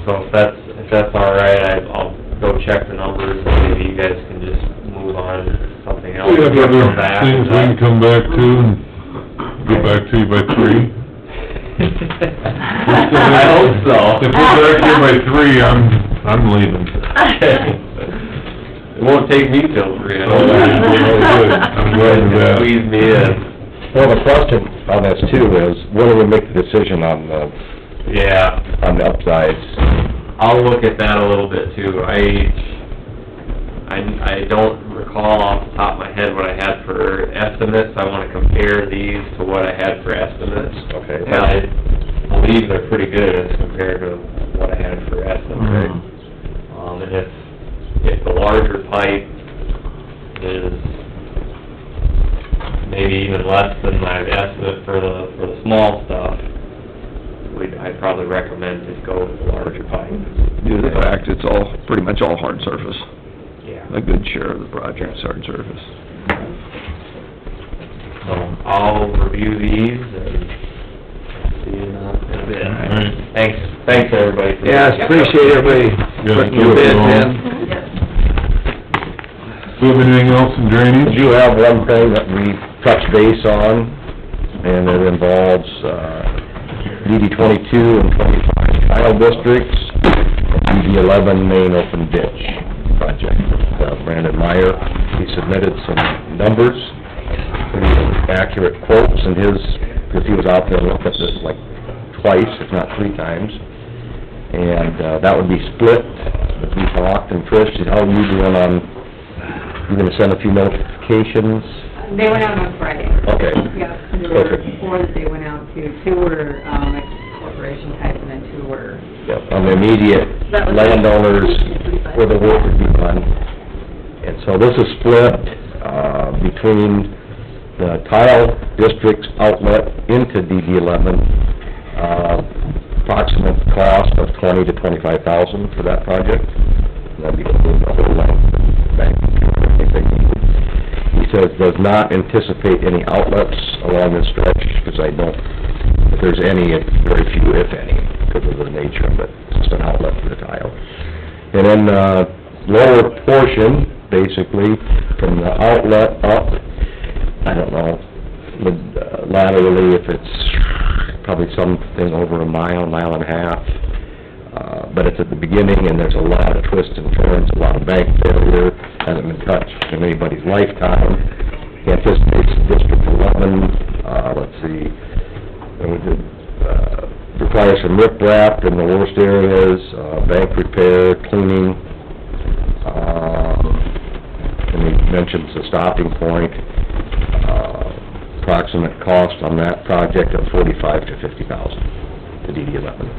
So if that's all right, I'll go check the numbers and maybe you guys can just move on to something else. We have Come other back. things we can come back to and get back to you by 3. I hope so. If we're back here by 3, I'm leaving. It won't take me till 3. Oh, good. I'm glad of that. Squeeze me in. Well, the question on this too is, when do we make the decision on the upsides? I'll look at that a little bit too. I don't recall off the top of my head what I had for estimates. I wanna compare these to what I had for estimates. Okay. And I believe they're pretty good as compared to what I had for estimates. And if the larger pipe is maybe even less than my estimate for the small stuff, I'd probably recommend to go with the larger pipe. Due to the fact it's pretty much all hard surface. Yeah. A good share of the project's hard surface. So I'll review these and see you in a bit. All right. Thanks everybody for Yes, appreciate everybody putting your bids in. Do you have anything else in drainage? You have one thing that we touched base on, and it involves, DD 22 and 25 tile districts, and DD 11 main open ditch project. Brandon Meyer, he submitted some numbers, pretty accurate quotes in his, because he was out there and looked at this like twice, if not 3 times. And, that would be split, as we talked, and Trish, how are you doing on, you gonna send a few notifications? They went out on Friday. Okay. Yeah, there were 4 that they went out to. 2 were, corporation type, and then 2 were... Yep, on the immediate landowners where the work would be done. And so this is split, between the tile district's outlet into DD 11, approximate cost of $20,000 to $25,000 for that project. And that'd be the whole length of the bank, if they need. He says does not anticipate any outlets along this stretch, because I don't, if there's any, it's very few, if any, because of the nature of it. It's just an outlet for the tile. And then, lower portion, basically, from the outlet up, I don't know, laterally, if it's probably something over a mile and a half. But it's at the beginning, and there's a lot of twists and turns, a lot of bank failure, hasn't been touched in anybody's lifetime. He anticipates District 11, let's see, and we did, requires some riprap in the worst areas, bank repair, cleaning, and he mentions the stopping point, approximate cost on that project of $45,000 to $50,000, the DD 11.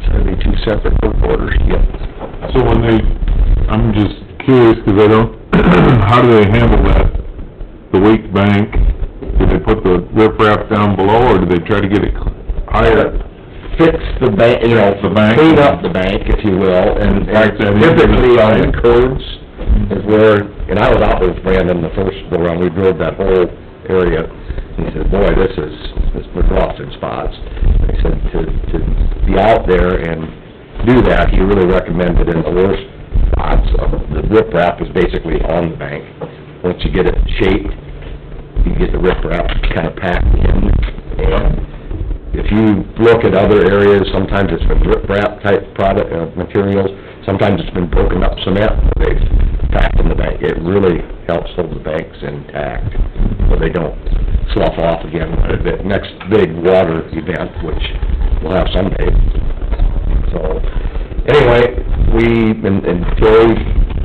So it'd be two separate work orders. Yep. So when they, I'm just curious, because I don't, how do they handle that, the weak bank? Do they put the riprap down below, or do they try to get it higher? Fix the bank, you know, The bank. clean up the bank, if you will, and Back that into typically the on the side. curves is where, and I was out with Brandon the first go around, we drove that whole area, and he said, boy, this was rough in spots. And he said to be out there and do that, he really recommended in the worst spots, the riprap is basically on the bank. Once you get it shaped, you get the riprap kind of packed in, and if you look at other areas, sometimes it's been riprap type product, materials, sometimes it's been broken up cement, they've packed in the bank. It really helps hold the banks intact, so they don't slough off again at the next big water event, which we'll have someday. So, anyway, and Terry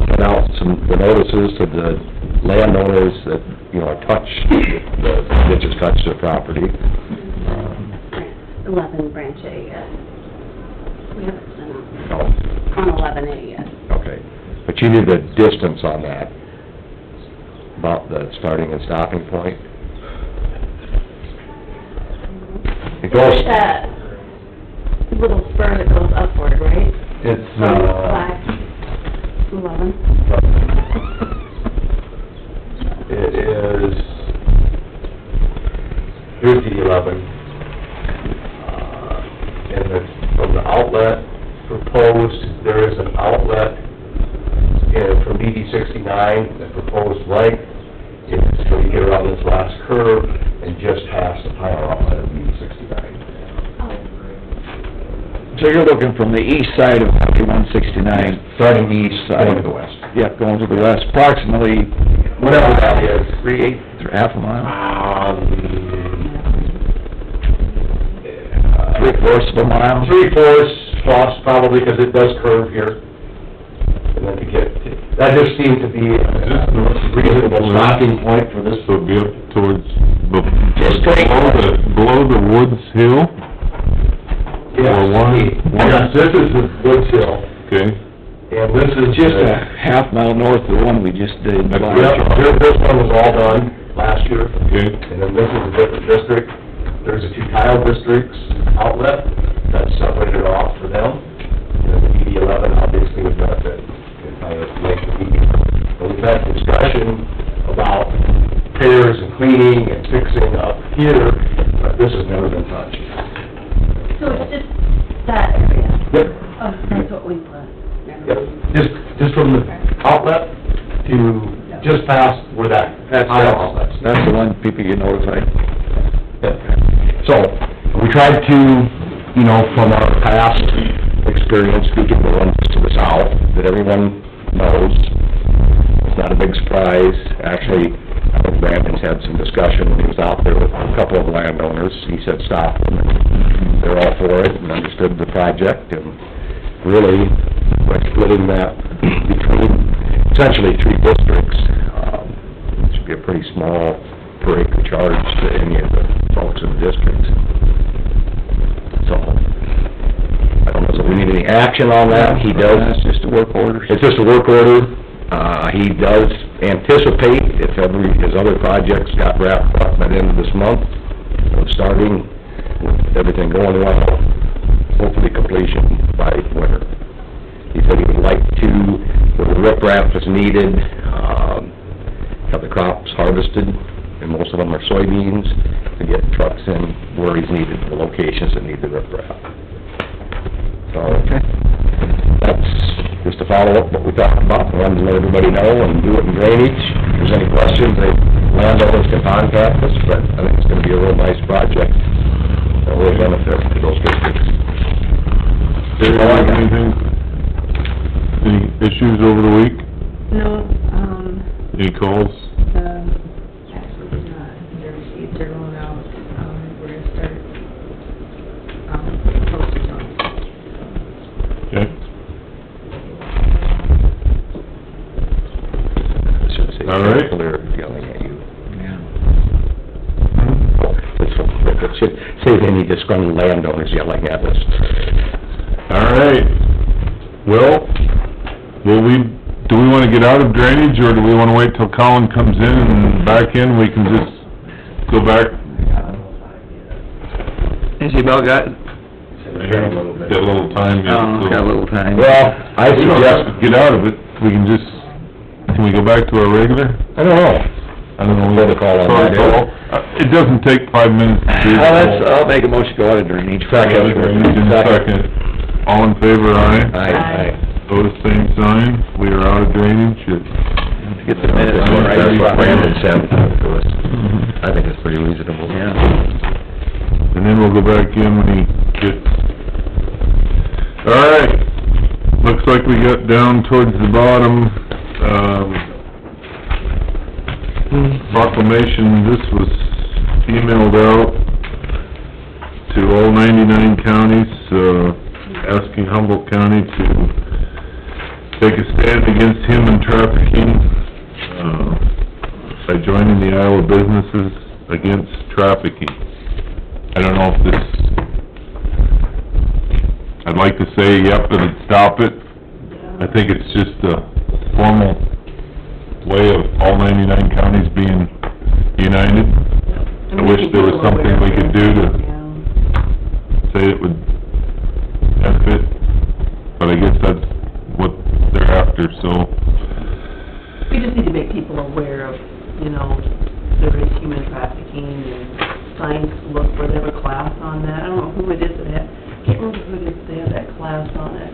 put out the notices to the landowners that, you know, the ditches touch their property. 11 branch A yet. We haven't sent No, out on 11A yet. okay. But you need the distance on that, about the starting and stopping point. It goes, It's that little spur that goes upward, right? it's, From 5 to 11. it is, here's the 11. And from the outlet proposed, there is an outlet from DD 69, the proposed length is so you get around this last curve and just past the tile outlet of DD 69. So you're looking from the east side of County 169? Starting east, going to the west. Yeah, going to the west, approximately... Whatever that is. 3/8, or half a mile? 3/4 of a mile? 3/4 plus, probably, because it does curve here. And then to get, that just seemed to be a reasonable stopping point for this. So be up towards, Just straight. below the Woods Hill? Yes, Or one- yes, this is the Woods Hill, Okay. and this is Just a half mile north of the one we just did. Yep, this one was all done last year, Okay. and then this is a different district. There's a two tile districts outlet that's separated off for them. And then the DD 11 obviously would benefit if I make the DD. And we've had discussion about repairs and cleaning and fixing up here, but this has never been touched. So it's just that area? Yep. Oh, that's what we put. Yep, just from the outlet to just past where that tile outlet's. That's the one people get notified. So, we tried to, you know, from our past experience, speaking to the ones to the south, that everyone knows, it's not a big surprise. Actually, I think Brandon's had some discussion when he was out there with a couple of landowners. He said stop them, and they're all for it and understood the project, and really, by splitting that between essentially three districts, it should be a pretty small per acre charge to any of the folks in the district. So, I don't know if we need any action on that. He does. That's just a work order. It's just a work order. He does anticipate, if his other projects got wrapped up by the end of this month, of starting, with everything going well, hopefully completion by winter. He said he would like to, where the riprap is needed, have the crops harvested, and most of them are soybeans, to get trucks in where he's needed, the locations that need the riprap. So, that's just to follow up what we talked about, I wanted to let everybody know, and do it in drainage. If there's any questions, landowners can contact us, but I think it's gonna be a real nice project. That will benefit to those districts. Anything? Any issues over the week? No, Any calls? actually, their receipts are going out, we're gonna start, postage on it. Okay. All right. They're yelling at you. Yeah. That should save any disgruntled landowners yelling at us. All right. Well, do we wanna get out of drainage, or do we wanna wait till Colin comes in and back in, we can just go back? Has he about got, Got a little time yet, so... got a little time? Well, I We don't have to suggest, get out of it, we can just, can we go back to our regular? I don't know. I don't know. Protocol on that, Protocol. It doesn't take 5 minutes to do. I'll make a motion to go out of drainage. Drainage in a second. All in favor, aye? Aye. Opposed, same sign. We are out of drainage at Get the minutes right. That's what Brandon sent to us. I think it's pretty reasonable. Yeah. and then we'll go back in when he gets... All right, looks like we got down towards the bottom, proclamation. This was emailed out to all 99 counties, asking Humboldt County to take a stand against human trafficking, by joining the Iowa Businesses Against Trafficking. I don't know if this, I'd like to say, yep, it'd stop it. I think it's just a formal way of all 99 counties being united. I wish there was something we could do to say it would benefit, but I guess that's what they're after, so... We just need to make people aware of, you know, there is human trafficking, and signs look for, they have a class on that. I don't know who it is that had, I can't remember who it is, they have that class on it.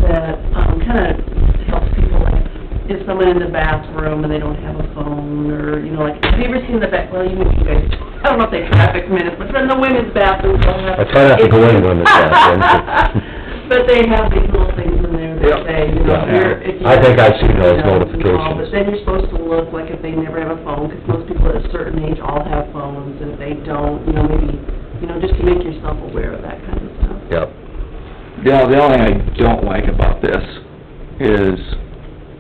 That, kinda helps people, like, is someone in the bathroom and they don't have a phone, or, you know, like, have you ever seen the well, you guys, I don't know if they traffic minutes, but in the women's bathroom, they'll have... I try not to go in the women's bathroom. But they have these little things in there that say, you know, if you... I think I've seen those you know, notifications. But then you're supposed to look like if they never have a phone, because most people at a certain age all have phones, and if they don't, you know, maybe, you know, just to make yourself aware of that kind of stuff. Yep. The only thing I don't like about this is,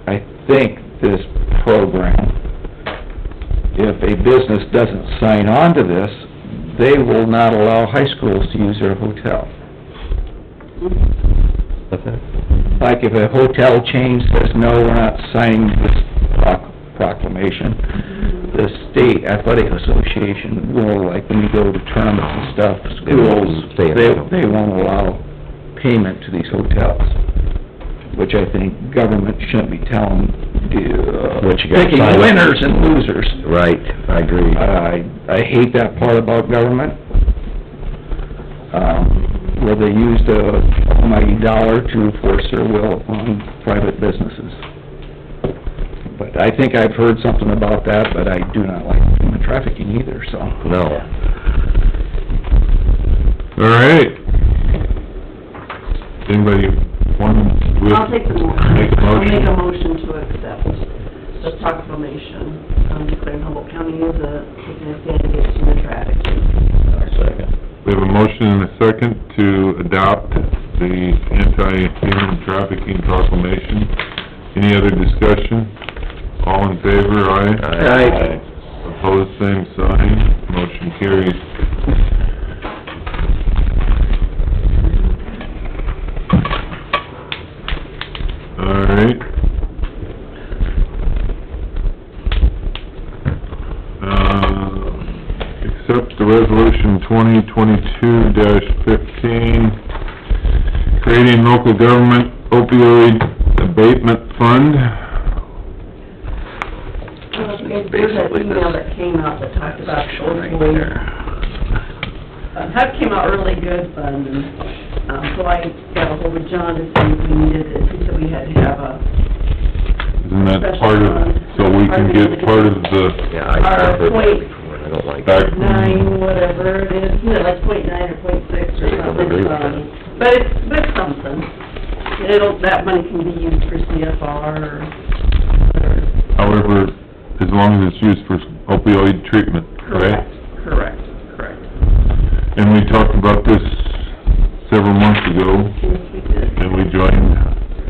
I think this program, if a business doesn't sign on to this, they will not allow high schools to use their hotel. Like if a hotel chain says, no, we're not signing this proclamation, the state athletic association will, like when you go to tournaments and stuff, schools, they won't allow payment to these hotels, which I think government shouldn't be telling, picking winners and losers. Right, I agree. I hate that part about government, where they use the almighty dollar to force their will upon private businesses. But I think I've heard something about that, but I do not like human trafficking either, so. No. All right. Anybody want to... I'll take the motion. Make a I'll motion? make a motion to accept the proclamation, declaring Humboldt County as taking a stand against human trafficking. Second. We have a motion and a second to adopt the anti-human trafficking proclamation. Any other discussion? All in favor, aye? Aye. Opposed, same sign. Motion carries. All right. Accept the resolution 2022-15 local government opioid abatement fund. There's that email that came out that talked about opioid. That came out really good, fund, and, so I got ahold of John to see if we needed it. He said we had to have a Isn't that part of, so we can get part of the, Yeah, I our heard that point before, I don't like back, it. .9, whatever it is, you know, like .9 or .6 or I don't agree with that. something. But it's something. That money can be used for CFR or whatever. however, as long as it's used for opioid treatment, right? Correct. And we talked about this several months ago, Yes, we did. and we joined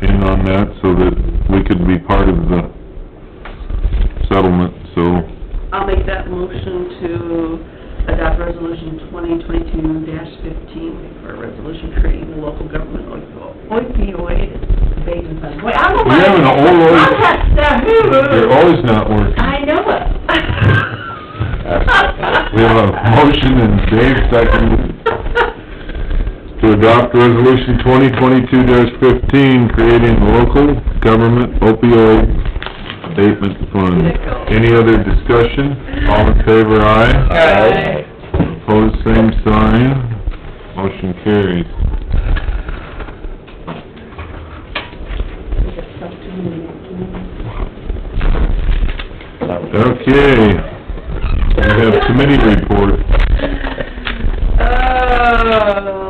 in on that so that we could be part of the settlement, so, I'll make that motion to adopt resolution 2022-15 for a resolution creating the local government opioid abatement fund. Boy, I'm We have an old- I'm that stuff. you're always not working. I know it. We have a motion and Dave second to adopt resolution 2022-15, creating local government opioid abatement fund. Any other discussion? All in favor, aye? Aye. Opposed, same sign. Motion carries. Okay, we have committee report.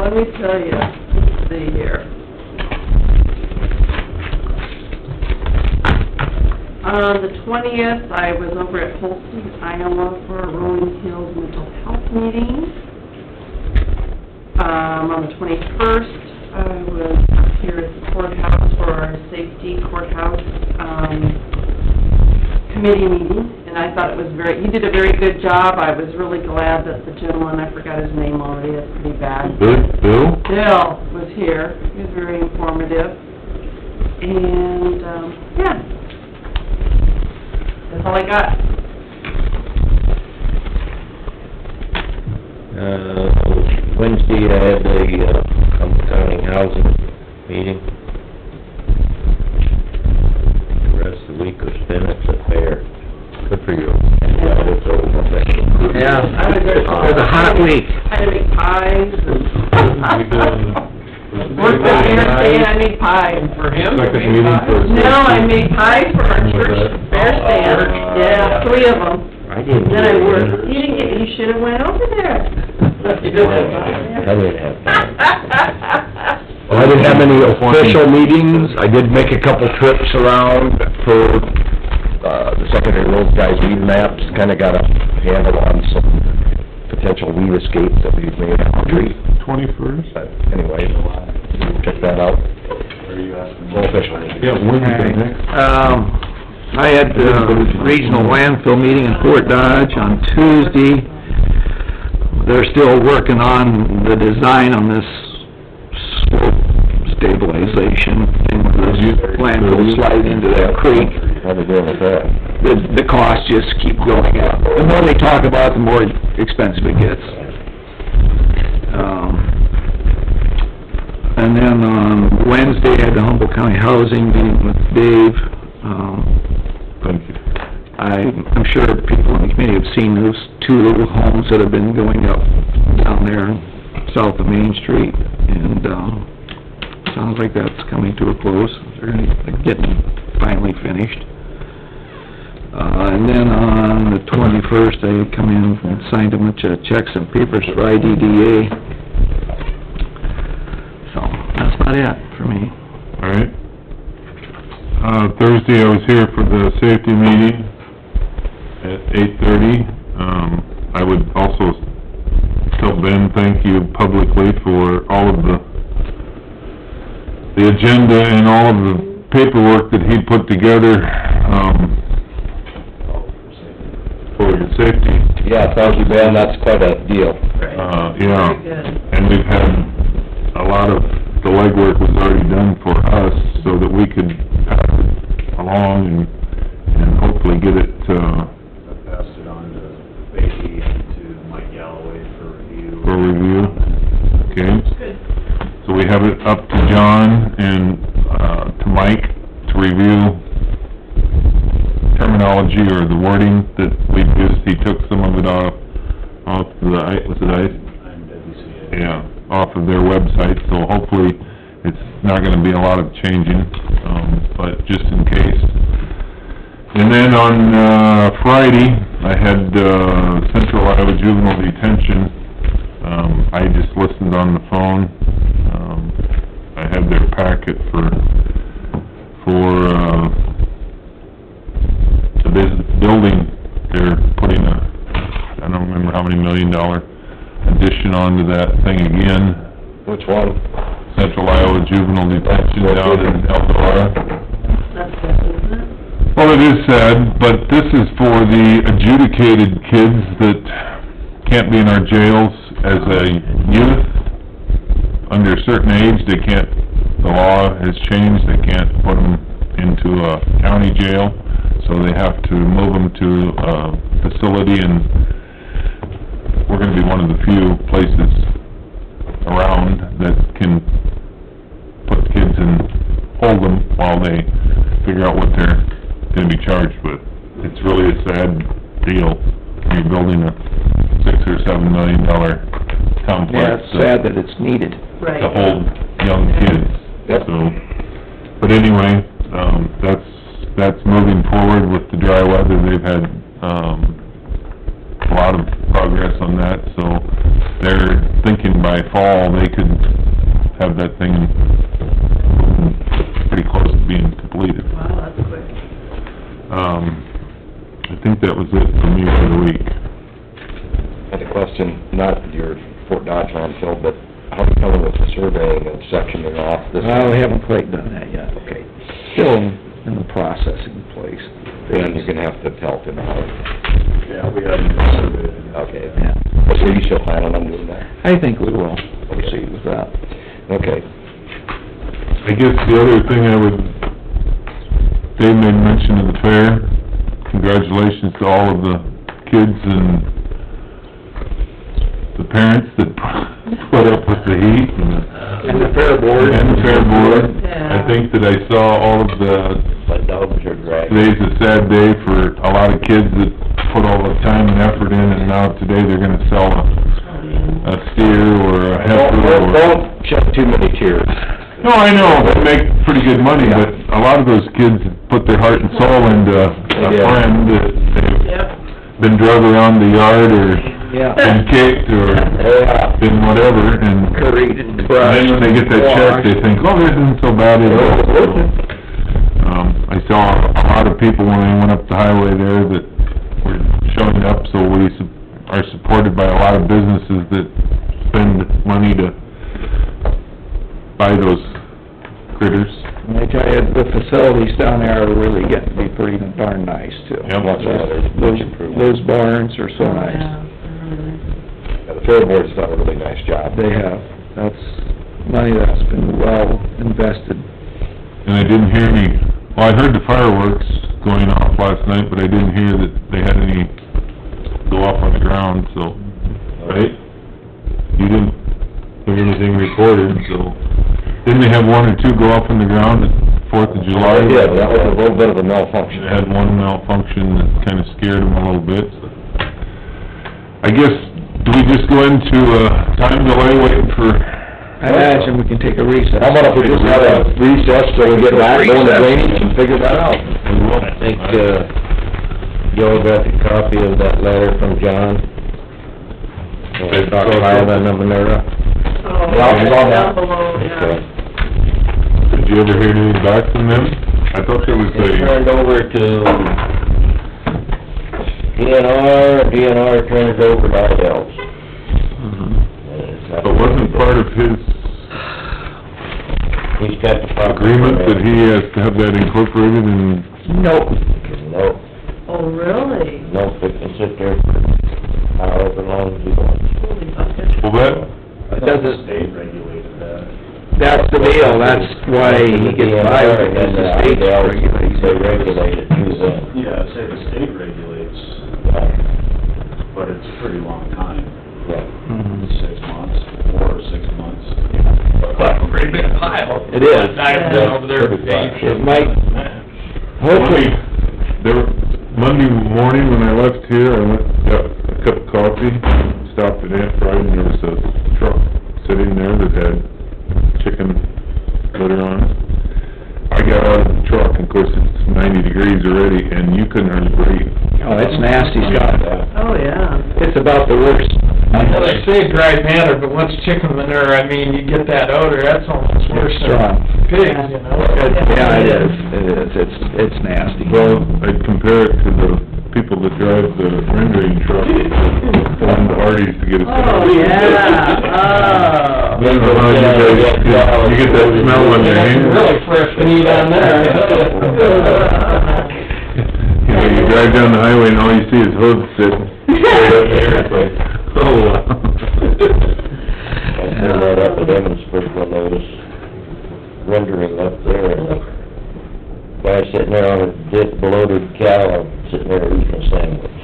Let me tell you, let's see here. On the 20th, I was over at Holston, Iowa for a Rolling Hills Mental Health meeting. On the 21st, I was here at the courthouse for our safety courthouse, committee meeting, and I thought it was he did a very good job. I was really glad that the gentleman, I forgot his name already, that's pretty bad. Bill? Bill was here, he was very informative, and, yeah. That's all I got. Wednesday, I had the, Humboldt County Housing meeting. The rest of the week was spent at the fair. Good for you. Yeah, it's over. Yeah, it was a hot week. I had to make pies and... Worked at the stand, I made pies. For him? Second meeting for... No, I made pies for our church fair stand. Yeah, 3 of them. I didn't. Then I worked. You should've went over there. I didn't have time. Well, I didn't have any official meetings, I did make a couple trips around for, the secondary road guys' weed maps, kinda got a handle on some potential weed escapes that we've made on the street. 21st? But anyway, check that out. Are you asking? No official meeting. Yeah, Wednesday next. I had the regional landfill meeting in Fort Dodge on Tuesday. They're still working on the design on this slope stabilization thing, where this landfill slide into that creek. How they doing with that? The costs just keep going up. The more they talk about it, the more expensive it gets. And then on Wednesday, I had the Humboldt County Housing meeting with Dave. Thank you. I'm sure people in the community have seen those 2 little homes that have been going up down there south of Main Street, and, sounds like that's coming to a close. They're getting finally finished. And then on the 21st, I come in and signed a bunch of checks and papers for IDDA. So, that's about it for me. All right. Thursday, I was here for the safety meeting at 8:30. I would also tell Ben, thank you publicly for all of the agenda and all of the paperwork that he put together, for the safety. Yeah, thank you, Ben, that's quite a deal. Yeah. Very good. And we've had a lot of, the legwork was already done for us, so that we could pass it along and hopefully get it, I passed it on to Becky and to Mike Galloway for review. for review. Okay? Good. So we have it up to John and, to Mike to review terminology or the wording that we've used. He took some of it off the, was it ICE? Yeah, off of their website, so hopefully it's not gonna be a lot of changing, but just in case. And then on, Friday, I had, Central Iowa Juvenile Detention. I just listened on the phone. I had their packet for, the building. They're putting a, I don't remember how many $1 million addition onto that thing again. Which one? Central Iowa Juvenile Detention down in Eldora. That's good, isn't it? Well, it is sad, but this is for the adjudicated kids that can't be in our jails as a youth. Under a certain age, they can't, the law has changed, they can't put them into a county jail, so they have to move them to a facility, and we're gonna be one of the few places around that can put kids and hold them while they figure out what they're gonna be charged with. It's really a sad deal. You're building a $6 or $7 million complex. Yeah, it's sad that it's needed. Right. To hold young kids. Yep. So, but anyway, that's moving forward with the dry weather. They've had, a lot of progress on that, so they're thinking by fall they could have that thing pretty close to being completed. Wow, that's quick. I think that was it for me for the week. I had a question, not your Fort Dodge landfill, but how are you coming with the surveying and sectioning off this? Well, we haven't quite done that yet. Okay. Still in the processing place. Then you're gonna have to pelt it out. Yeah, we haven't surveyed it. Okay. Yeah. So you still planning on doing that? I think we will proceed with that. Okay. I guess the other thing Dave made mention of the fair. Congratulations to all of the kids and the parents that put up with the heat And the fair board. And the fair board. Yeah. I think that I saw all of the, My dogs are dragging. today's a sad day for a lot of kids that put all the time and effort in, and now today they're gonna sell a steer or a heifer or... Don't shed too many tears. No, I know, they make pretty good money, but a lot of those kids put their heart and soul into a friend that they've Yep. been drug around the yard or Yeah. been kicked or been whatever, and Curried and then crushed. when they get that check, they think, oh, this isn't so bad at all. I saw a lot of people when I went up the highway there that were showing up, so we are supported by a lot of businesses that spend money to buy those critters. And I tell you, the facilities down there are really getting to be pretty darn nice too. Yep. Those barns are so nice. Yeah, they're really nice. Yeah, the fair board's done a really nice job. They have. That's money that's been well invested. And I didn't hear any, well, I heard the fireworks going off last night, but I didn't hear that they had any go off on the ground, so, right? You didn't hear anything reported, so, didn't they have one or two go off on the ground at 4th of July? Yeah, that was a little bit of a malfunction. They had one malfunction that kinda scared them a little bit. I guess, do we just go into a time delay waiting for... I imagine we can take a recess. How about if we just have a recess till we get back, go into drainage and figure that out? I think, Joe got a copy of that letter from John. File that number there. Oh, Yeah, it's on down that. below, yeah. Did you ever hear anything back from them? I thought there was It's a... turned over to DNR turns it over to ourselves. But wasn't part of his He's got the proper... agreement that he has to have that incorporated in... Nope. No, Oh, really? no, it can sit there for however long you want. Holy bucket. Well, that, It doesn't, State regulated that. that's the deal, that's why he gets by with it, because the state's regulating. They regulate it through them. Yeah, say the state regulates, but it's a pretty long time, Yeah. Mhm. 6 months, 4 or 6 months. Pretty big pile. It is. I've been over there. It might, Hopefully, Monday morning when I left here, I went, got a cup of coffee, stopped at Aunt Fried, and there was a truck sitting there that had chicken litter on it. I got out of the truck, and of course, it's 90 degrees already, and you couldn't hardly breathe. oh, it's nasty stuff. Oh, yeah. It's about the worst. Well, they say dry matter, but once chicken manure, I mean, you get that odor, that's almost worse than pigs, you know? Yeah, it is, it's nasty. Well, I'd compare it to the people that drive the rendering truck on the Hardee's to get a... Oh, yeah, I don't know how you guys, you get that smell on your hands. Really fresh meat on there. You know, you drive down the highway and all you see is hooves sitting straight up there, it's like, oh, wow. I pulled that up at Emmonsburg when there was rendering up there, and the guy sitting there on a dead bloated cow, sitting there eating a sandwich.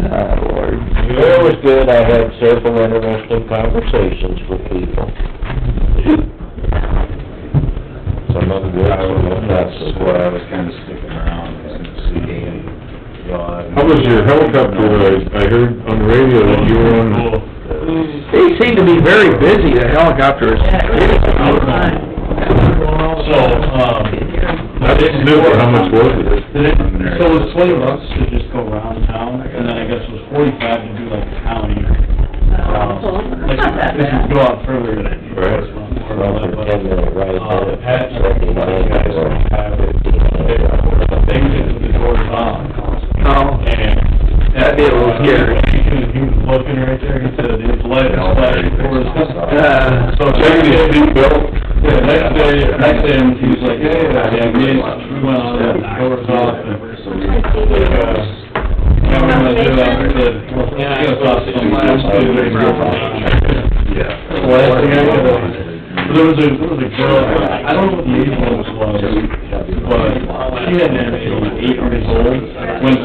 Oh, Lord. It was good, I had several interesting conversations with people. Some of them good, some of them not so That's why I good. was kinda sticking around, just to see, How was your helicopter? I heard on the radio that you were on... They seem to be very busy, the helicopters. So, I didn't know, how much was it? so it was $20 to just go around town, and then I guess it was $45 to do like the county. This would go out further than. Right. Well, for 10-minute ride there, Pat, $79 guys, or they did the doors on. Oh, And that'd be a little scary. He was looking right there, he said, his light is flashing for us. So Checking his seatbelt. yeah, next day, he was like, yeah, we went on, the doors off, and, I'm gonna do that, I said, well, get us off some last two days. There was a girl, I don't know what the age limit was, but she had been 8 years old, when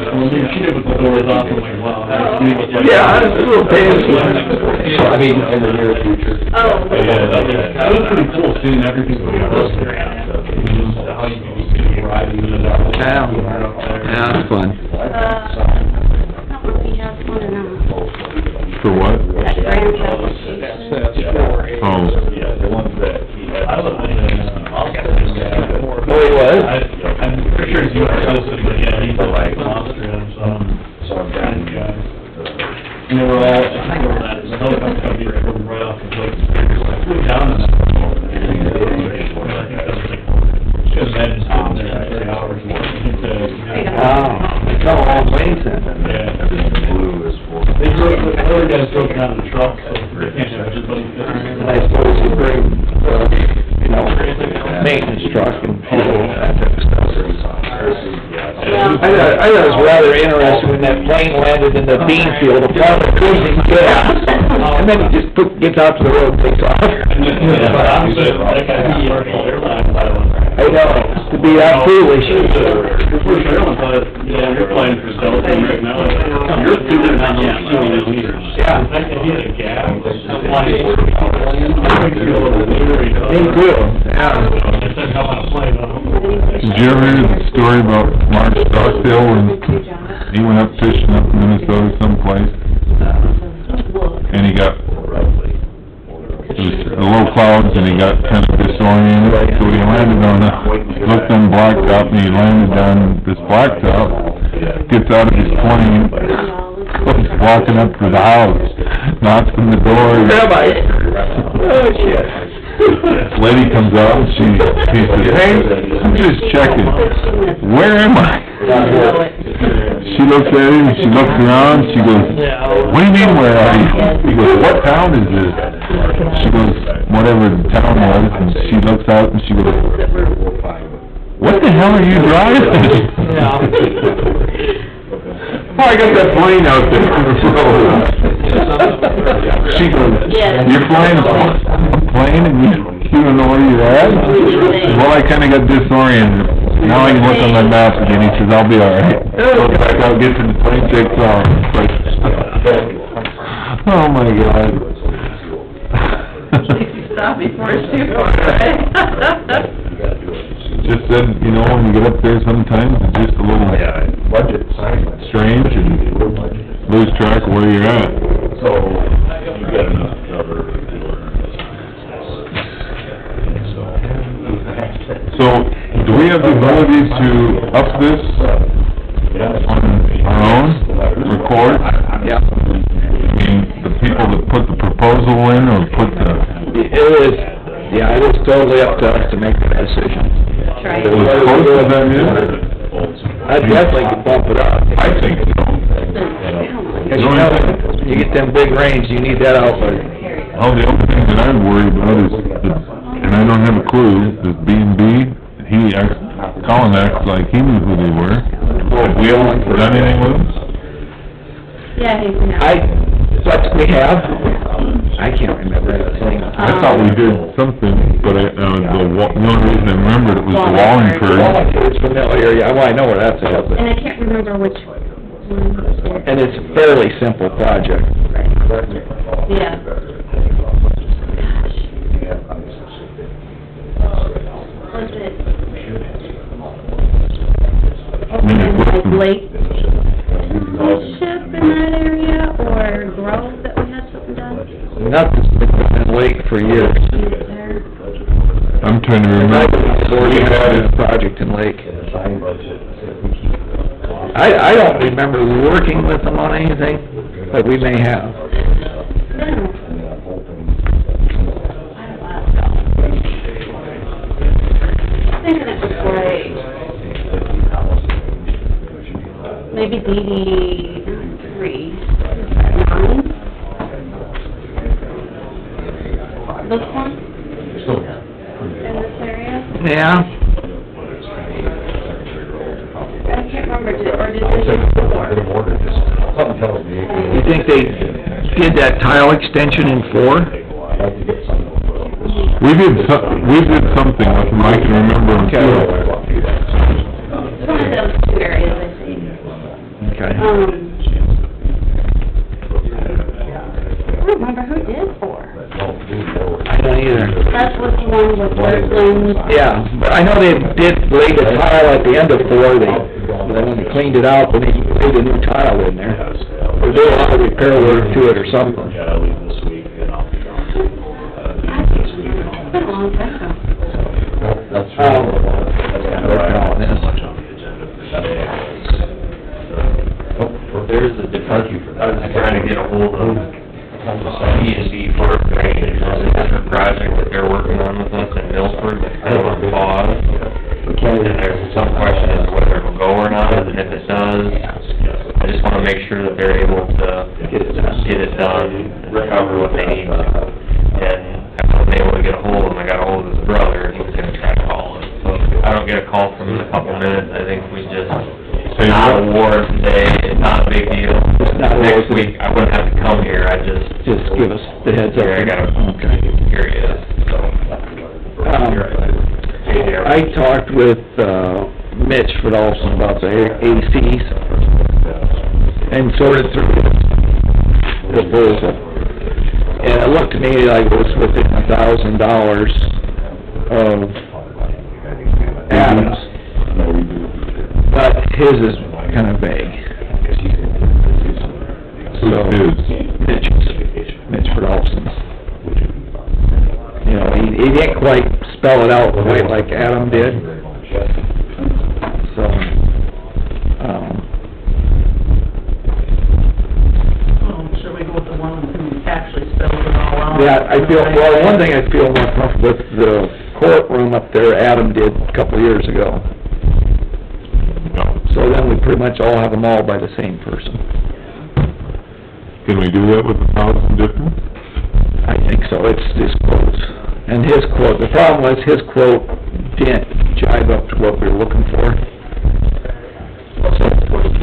she did with the doors off, I'm like, wow, that's neat. yeah, it's a little painful. I mean, in the near future. Oh. Yeah, that was pretty cool, seeing everything we were listening at, how you can be riding in the dark. Yeah, it's fun. I don't know if he has one or not. For what? That grand application. Oh. Yeah, the ones that he had. Oh, he was? I'm pretty sure he's U.S. citizen, but yeah, he's like monster and some, So I'm down and they were all, I think they were that, the helicopter company from right off the lake, like, flew down and I think that was like, just imagine sitting there for 3 hours and Wow, it's all on planes then. Blue is for... they drove, the other guys drove down the truck, so they can't have everybody fit in. I suppose you bring, you know, maintenance truck and fuel, that type of stuff. I thought it was rather interesting when that plane landed in the bean field, the farmer cruising gas, and then he just gets out to the road and takes off. I know, to be that foolish. The first airline thought, yeah, you're flying for Delta right now, you're doing that on the meters. Yeah. The fact that he had a gap, flying 40 people, I think you're a little leery. Me too, yeah. It said how on a plane, Did you ever hear the story about Mark Stockdale when he went up fishing up in Minnesota someplace? And he got, it was low clouds and he got kind of disoriented, so he landed on looked on blacktop and he landed on this blacktop, gets out of his plane, goes walking up to the house, knocks on the door. Oh, shit. Lady comes out and he says, hey, I'm just checking, where am I? She looks at him, she looks around, she goes, what do you mean, where are you? He goes, what town is this? She goes, whatever the town was, and she looks out and she goes, what the hell are you driving? Oh, I got that plane out there on the road. She goes, you're flying a plane and you don't know where you're at? Well, I kinda got disoriented. Now I can look on my map again. He says, I'll be all right. Goes back out, gets in the plane, takes off. It's like, Oh, my God. At least you stop before it's too far, right? Just said, you know, when you get up there sometimes, it's just a little strange and lose track of where you're at. So, you've got enough to cover if you learn So, do we have the ability to up this on our own, record? Yeah. I mean, the people that put the proposal in or put the... It is totally up to us to make that decision. Try. It was close to that, I definitely could bump it up. I think so. Because you know, you get them big rains, you need that outlet. Well, the only thing that I'm worried about is, and I don't have a clue, is B&B, Colin acts like he knew who they were. Have we ever done anything with them? Yeah, he's now. What we have, I can't remember anything. I thought we did something, but the only reason I remembered it was the walling curve. It's familiar, yeah, well, I know where that's at, but... And I can't remember which one. And it's a fairly simple project. Yeah. Was it Like Lake Ship in that area, or Grove that we had something done? Nothing's been late for years. There. I'm trying to remember. We had a project in Lake. I don't remember working with them on anything, but we may have. Thinking it was like, maybe DD 3, 9? This one? In this area? Yeah. I can't remember, or did they do before? You think they did that tile extension in 4? We did something with them, I can remember them too. It's one of those two areas, I think. Okay. I don't remember who did 4. I don't either. That was the one with Kirkland. Yeah, but I know they did lay the tile at the end of 4, then when they cleaned it out, then they laid a new tile in there. Or did a lot of repair work to it or something. Yeah, I'll leave this week and I'll be gone. This week and I'll It's been a long time ago. That's right. kind of right on this. Much on the agenda for today. There's a different, I was trying to get a hold of E&D for drainage, there's a different project that they're working on with us in Milford, that's kind of on pause. And there's some question as to whether it'll go or not, and if it does, I just wanna make sure that they're able to get it done, and recover what they need to. And I wasn't able to get a hold of him, I got a hold of his brother, and he was gonna try to call him. So if I don't get a call from him in a couple minutes, I think we just, it's not a war today, it's not a big deal. Next week, I wouldn't have to come here, I just give us the heads up. here, I gotta, here he is, so. I talked with, Mitch Fidolfson about the ACs and sorted through the proposal. And it looked to me like it was within $1,000 of Adams, but his is kinda vague. So, Mitch Fidolfson's. You know, he didn't quite spell it out quite like Adam did. So, Should we go with the one who actually spells it all out? yeah, I feel, well, one thing I feel more comfortable with, the courtroom up there, Adam did a couple of years ago. So then we pretty much all have them all by the same person. Can we do that with 1,000 different? I think so, it's his quotes. And his quote, the problem was his quote didn't jive up to what we were looking for.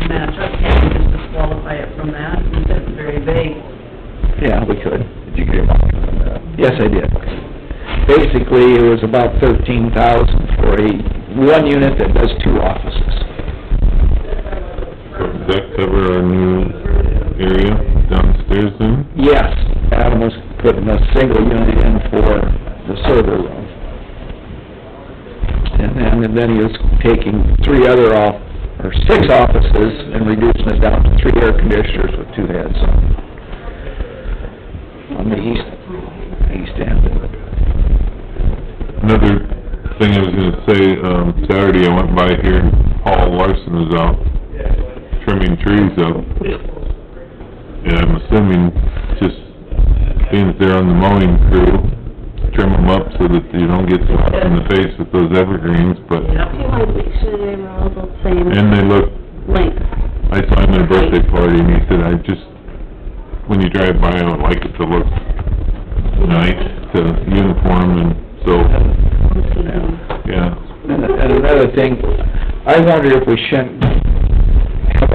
Match up, can we just disqualify it from that? It's very vague. Yeah, we could. Did you get him on that? Yes, I did. Basically, it was about $13,000 for one unit that does 2 offices. Does that cover our new area downstairs? upstairs then? Yes, Adam was putting a single unit in for the server room. And then he was taking 6 offices and reducing it down to 3 air conditioners with 2 heads on the east end. Another thing I was gonna say, Saturday I went by here and Paul Larson was out trimming trees up. And I'm assuming just being there on the mowing crew, trim them up so that you don't get slapped in the face with those evergreens, but... I feel like make sure they were all the same And they look... length. I saw him at a birthday party and he said, when you drive by, I would like it to look nice, to uniform, and so... Yeah. And another thing, I wonder if we shouldn't have a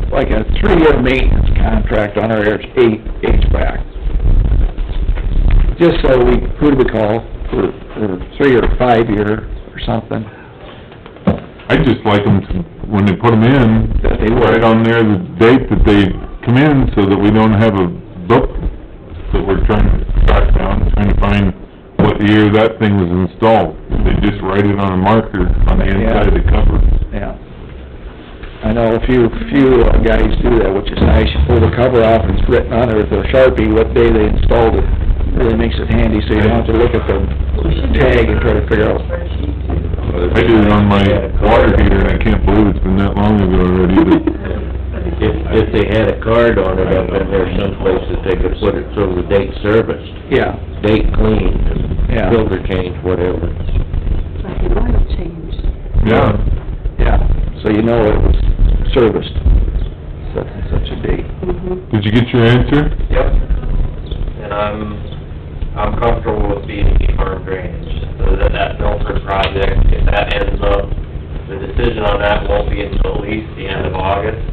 3-year maintenance contract on our HVAC. Just so who do we call for 3 or 5 year or something? I just like them to, when they put them in, That they write on there the date that they come in, so that we don't have a book that we're trying to track down, trying to find what year that thing was installed. They just write it on a marker on the inside of the cover. Yeah. I know a few guys do that, which is nice. You pull the cover off and it's written on there with a Sharpie what day they installed it. Really makes it handy, so you don't have to look at the tag and try to figure out. I did it on my water heater, and I can't believe it's been that long ago already, but... If they had a card on it up in there someplace that they could put it through the date serviced, Yeah, date cleaned, Yeah. filter change, whatever. Like an oil change. Yeah. yeah, so you know it was serviced, such and such a date. Did you get your answer? Yep. And I'm comfortable with B&B farm drainage. So that Milford project, if that ends up, the decision on that won't be until at least the end of August.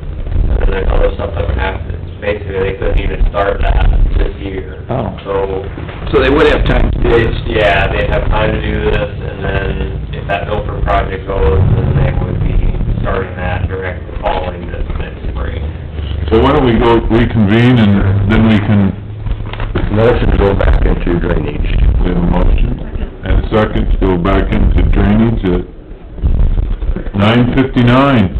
And then there's other stuff that would have to, basically, they couldn't even start that this year. Oh. So they would have time to do this. yeah, they'd have time to do this, and then if that Milford project goes, then they would be starting that directly following this next spring. So why don't we go reconvene, and then we can... Motion to go back into drainage. We have a motion and a second to go back into drainage at 9:59.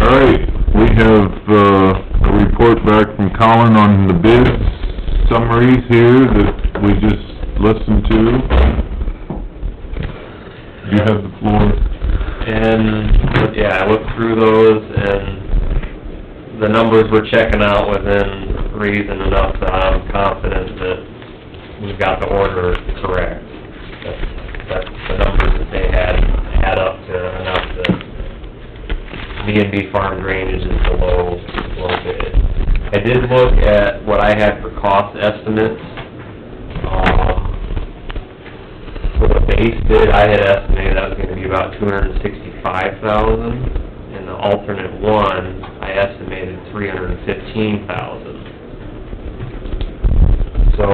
All right, we have, a report back from Colin on the bid summaries here that we just listened to. You have the floor. And, yeah, I looked through those, and the numbers we're checking out within reason enough that I'm confident that we've got the order correct. That's the numbers that they had up to enough that B&B farm drainage is the low bid. I did look at what I had for cost estimates. For the base bid, I had estimated that was gonna be about $265,000. And the alternate one, I estimated $315,000. So,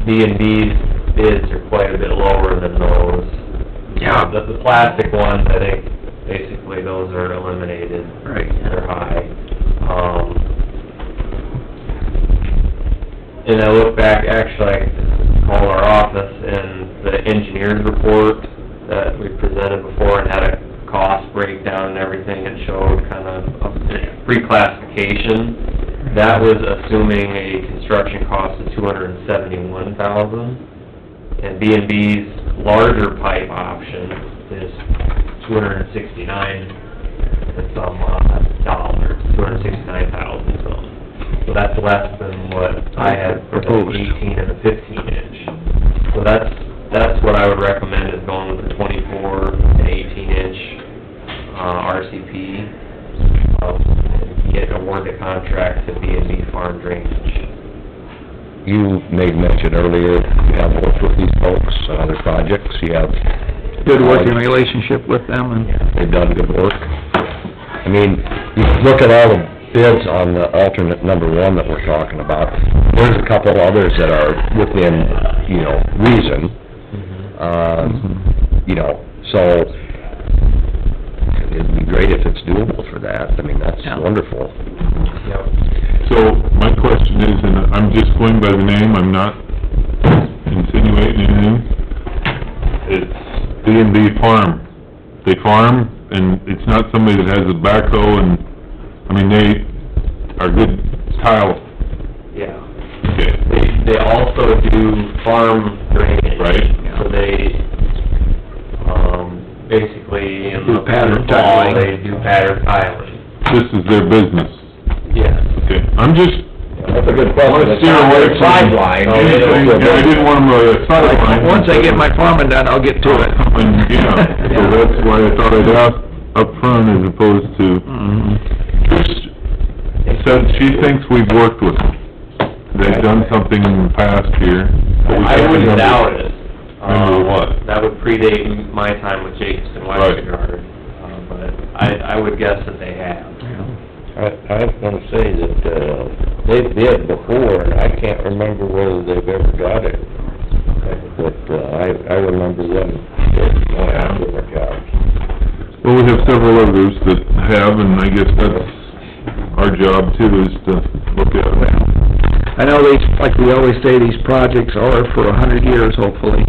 B&B's bids are quite a bit lower than those. Yeah. The plastic ones, I think, basically those are eliminated. Right. They're high. And I look back, actually, I called our office, and the engineer's report that we presented before and had a cost breakdown and everything, it showed kind of a reclassification. That was assuming a construction cost of $271,000, and B&B's larger pipe option is $269,000 something. So that's less than what I had for the 18 and the 15 inch. So that's what I would recommend, is going with the 24 and 18 inch RCP, and get awarded a contract to B&B farm drainage. You made mention earlier, you have worked with these folks on other projects, you have... Good working relationship with them, and... They've done good work. I mean, you look at all the bids on the alternate number one that we're talking about, there's a couple others that are within, reason. So, it'd be great if it's doable for that. I mean, that's Yeah. wonderful. Yep. So, my question is, and I'm just going by the name, I'm not insinuating anything, it's B&B Farm. They farm, and it's not somebody that has a backhoe, and, I mean, they are good tile. Yeah. Okay. They also do farm drainage. Right. So they, basically, in Do the pattern fall, tiling. they do pattern tiling. This is their business. Yes. Okay, I'm just, That's a good I question. wanna steer away from Sideline. anything, yeah, I didn't want them to sideline. Once I get my farming done, I'll get to it. And, yeah, so that's why I thought I'd ask up front as opposed to, Trish said she thinks we've worked with them. They've done something in the past here. but we I can't wouldn't remember. doubt it. Remember what? That would predate my time with Jacobson Westergaard, but I would guess that they have. I was gonna say that, they did before, and I can't remember whether they've ever got it. But, I remember them doing different jobs. Well, we have several others that have, and I guess that's our job too, is to look at them. I know these, like we always say, these projects are for 100 years, hopefully.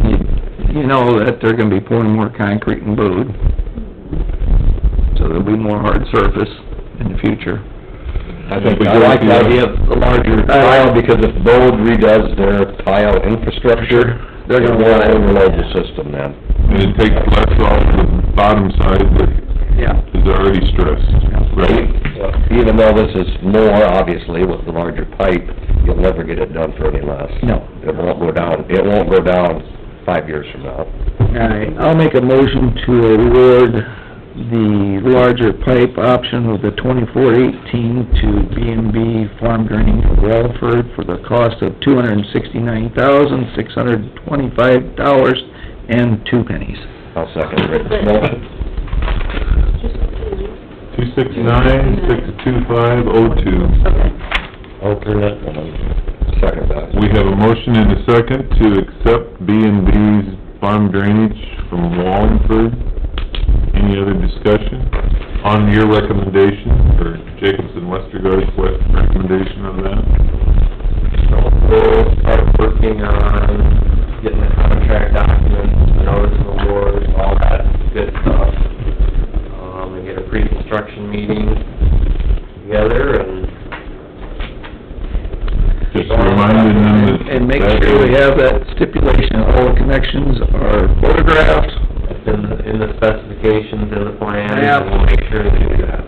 And you know that they're gonna be pouring more concrete and blue. So there'll be more hard surface in the future. I like the idea of the larger tile, because if Bode redoes their tile infrastructure, they're gonna wanna overload the system then. And it takes less off the bottom side that Yeah. is already stressed, right? Even though this is more, obviously, with the larger pipe, you'll never get it done for any less. No. It won't go down 5 years from now. All right, I'll make a motion to award the larger pipe option of the 2418 to B&B Farm Draining for Wallford for the cost of $269,625.02. I'll second Rick's motion. 269-625-02. Alternate one. Second that. We have a motion and a second to accept B&B's farm drainage from Wallingford. Any other discussion on your recommendation, or Jacobson Westergaard's recommendation of that? So we'll start working on getting the contract documents, the notice of award, all that good stuff. And get a pre-construction meeting together and... Just reminding them that... And make sure we have that stipulation, all the connections are photographed. It's in the specifications, in the plan, Yeah. and we'll make sure to do that.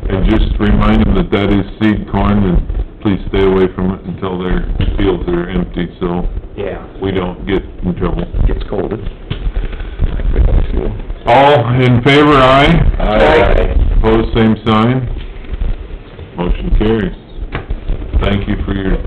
And just remind them that that is seed corn, and please stay away from it until their fields are empty, so Yeah. we don't get in trouble. Gets colded. All in favor, aye? Aye. Opposed, same sign. Motion carries. Thank you for your